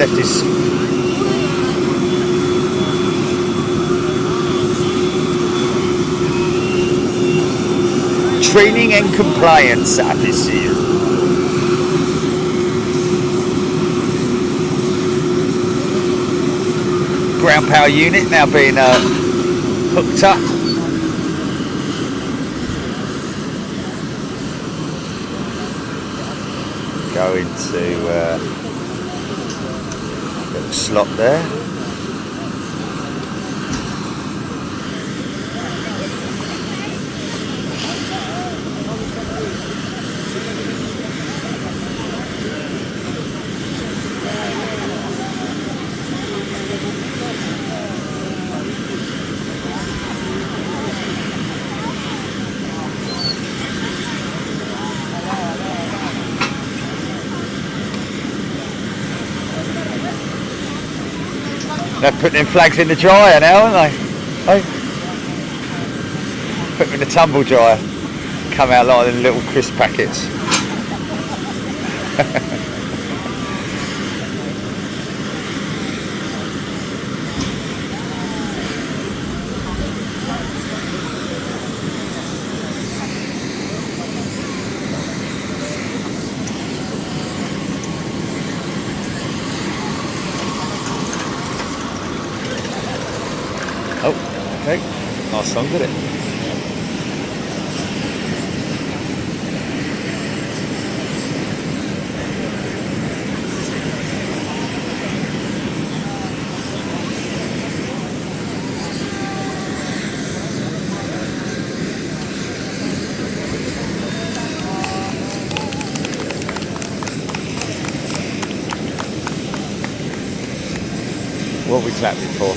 Left his training and compliance officer. Ground power unit now being hooked up. Go into slot there. They're putting them flags in the dryer now, aren't they? Hey? Put them in the tumble dryer. come out like in little crisp packets. Oh, okay. Nice song, did it? What we clapped it for?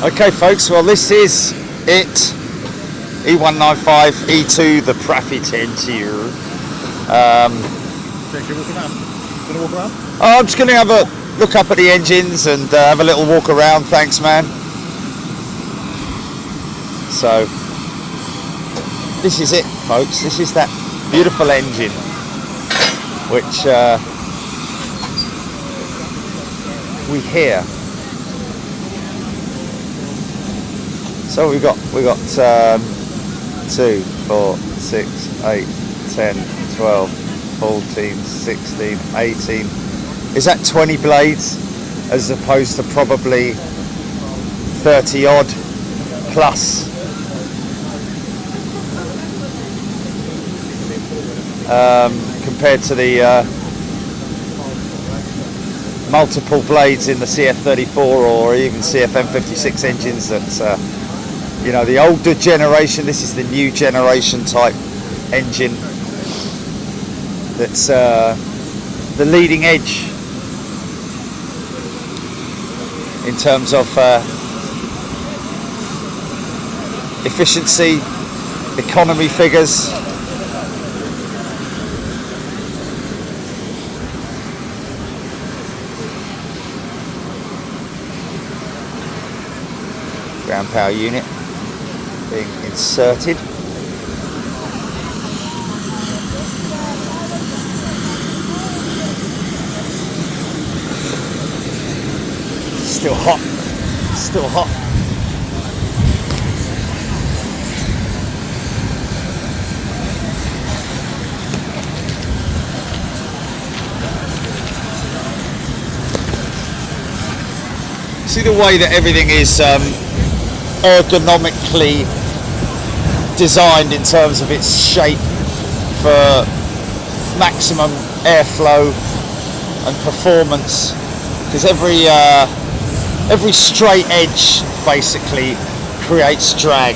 Okay folks, well this is it. E195-E2, the Profiteer. I'm just going to have a look up at the engines and have a little walk around, thanks man. So, this is it folks, this is that beautiful engine which we hear. So we got 2, 4, 6, 8, 10, 12, 14, 16, 18. Is that 20 blades as opposed to probably 30 odd plus? Compared to the multiple blades in the CF34 or even CFM56 engines that you know, the older generation. This is the new generation type engine that's the leading edge in terms of efficiency, economy figures. Ground power unit being inserted. Still hot, still hot. See the way that everything is ergonomically designed in terms of its shape for maximum airflow and performance, because every straight edge basically creates drag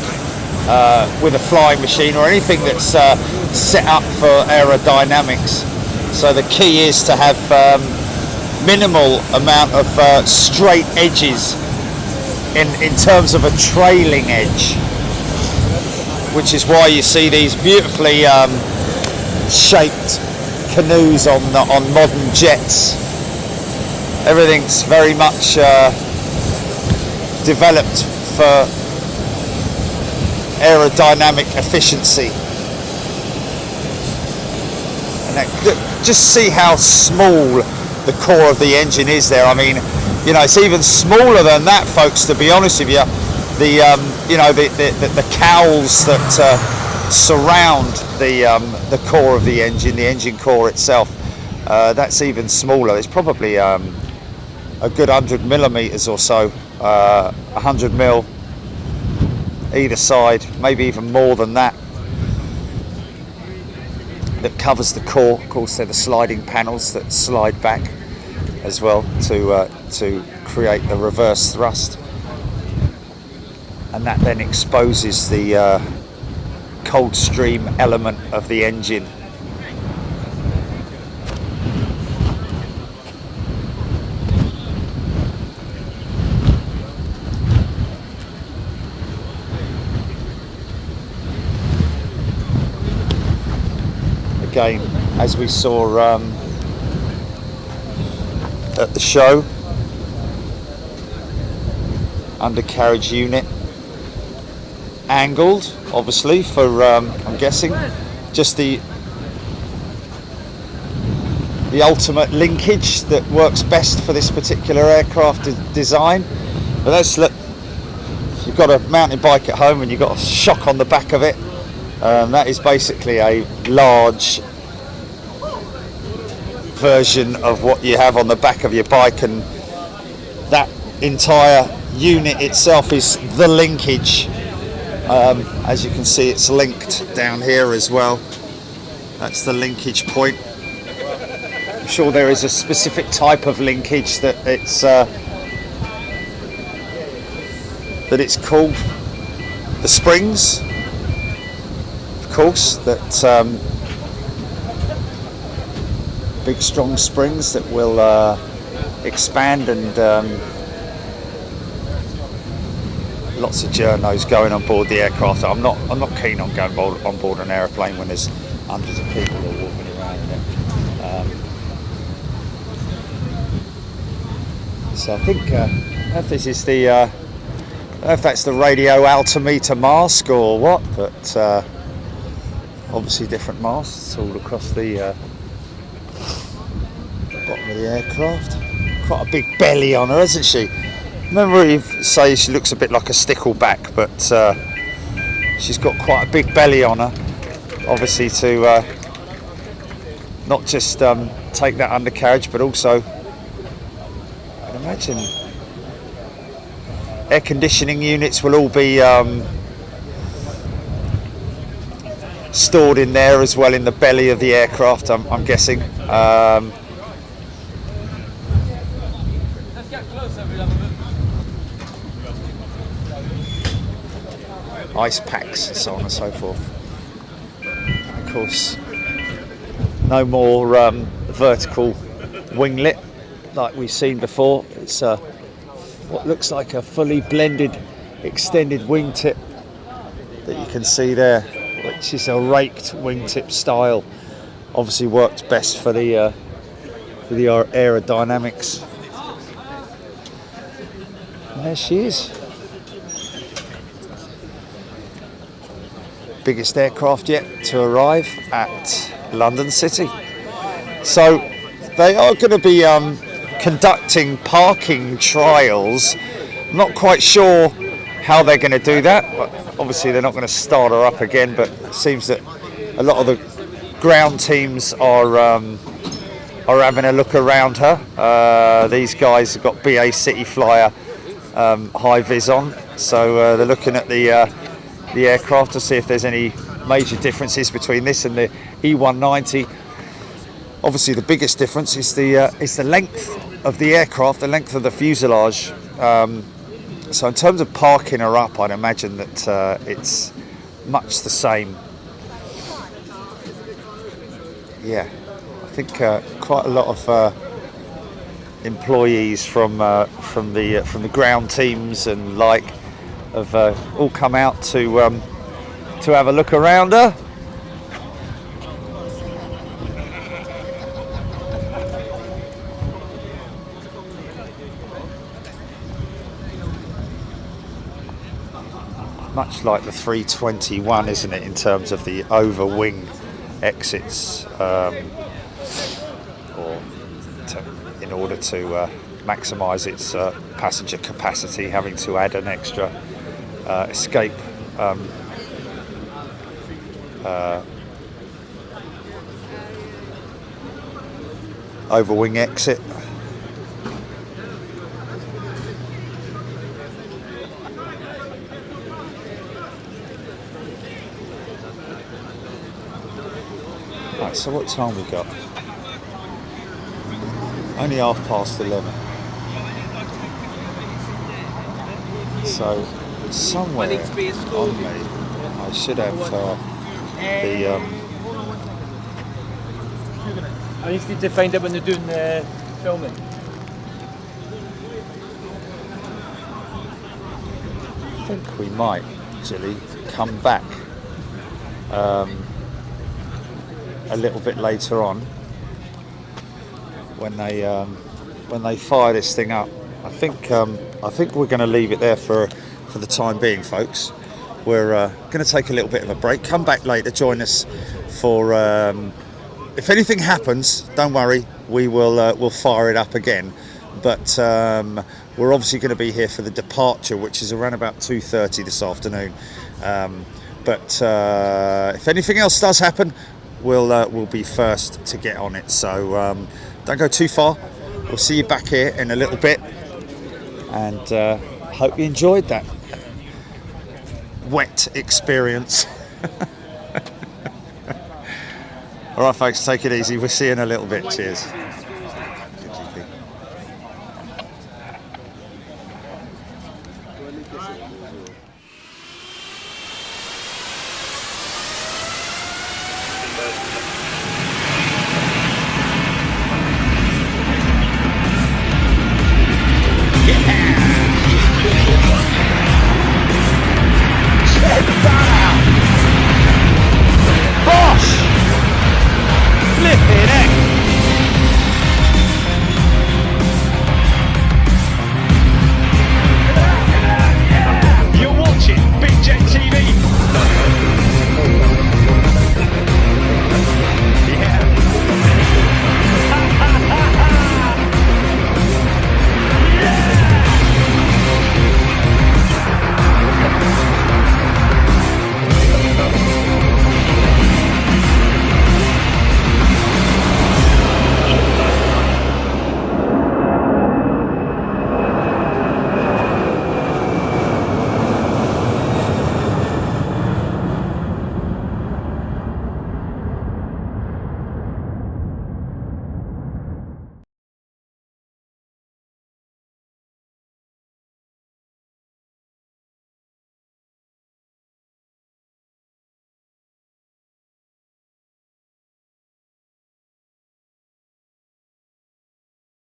with a flying machine or anything that's set up for aerodynamics. So the key is to have minimal amount of straight edges in terms of a trailing edge, which is why you see these beautifully shaped canoes on modern jets. Everything's very much developed for aerodynamic efficiency. And that, just see how small the core of the engine is there. I mean, you know, it's even smaller than that, folks, to be honest with you. The cowls that surround the core of the engine core itself, that's even smaller. It's probably a good 100 millimeters or so, 100 mil either side, maybe even more than that. That covers the core. Of course, they're the sliding panels that slide back as well to create the reverse thrust, and that then exposes the cold stream element of the engine. again, as we saw at the show. Undercarriage unit, angled, obviously, for I'm guessing just the ultimate linkage that works best for this particular aircraft design. But let's look. If you've got a mountain bike at home and you've got a shock on the back of it, that is basically a large version of what you have on the back of your bike, and that entire unit itself is the linkage. As you can see, it's linked down here as well. That's the linkage point. I'm sure there is a specific type of linkage that it's called. The springs, of course, that big strong springs that will expand, and lots of journos going on board the aircraft. I'm not keen on going on board an aeroplane when there's hundreds of people all walking around in it. So I think if this is the I don't know if that's the radio altimeter mask or what, but obviously different masts all across the bottom of the aircraft. Quite a big belly on her, hasn't she? Remember you say she looks a bit like a stickleback, but she's got quite a big belly on her, obviously to not just take that undercarriage, but also, I'd imagine, air conditioning units will all be stored in there as well, in the belly of the aircraft, I'm guessing. Ice packs and so on and so forth. Of course, no more vertical winglet like we've seen before. It's what looks like a fully blended extended wingtip that you can see there, which is a raked wingtip style. Obviously worked best for the aerodynamics. And there she is. Biggest aircraft yet to arrive at London City. So they are going to be conducting parking trials. I'm not quite sure how they're going to do that, but obviously they're not going to start her up again, but it seems that a lot of the ground teams are having a look around her. These guys have got BA City Flyer high vis on, so they're looking at the aircraft to see if there's any major differences between this and the E190. Obviously the biggest difference is the length of the aircraft, the length of the fuselage. So in terms of parking her up, I'd imagine that it's much the same. Yeah, I think quite a lot of employees from the ground teams and like have all come out to have a look around her. Much like the 321, isn't it, in terms of the over wing exits, in order to maximise its passenger capacity, having to add an extra escape over wing exit. Right, so what time we got? Only 11:30. So somewhere on me, I should have I just need to find out when they're doing the filming. I think we might actually come back a little bit later on when they fire this thing up. I think we're going to leave it there for the time being, folks. We're going to take a little bit of a break. Come back later, join us for. If anything happens, don't worry. We'll fire it up again. But we're obviously going to be here for the departure, which is around about 2:30 this afternoon. But if anything else does happen, we'll be first to get on it. So don't go too far. We'll see you back here in a little bit, and hope you enjoyed that wet experience. All right, folks, take it easy. We'll see you in a little bit. Cheers.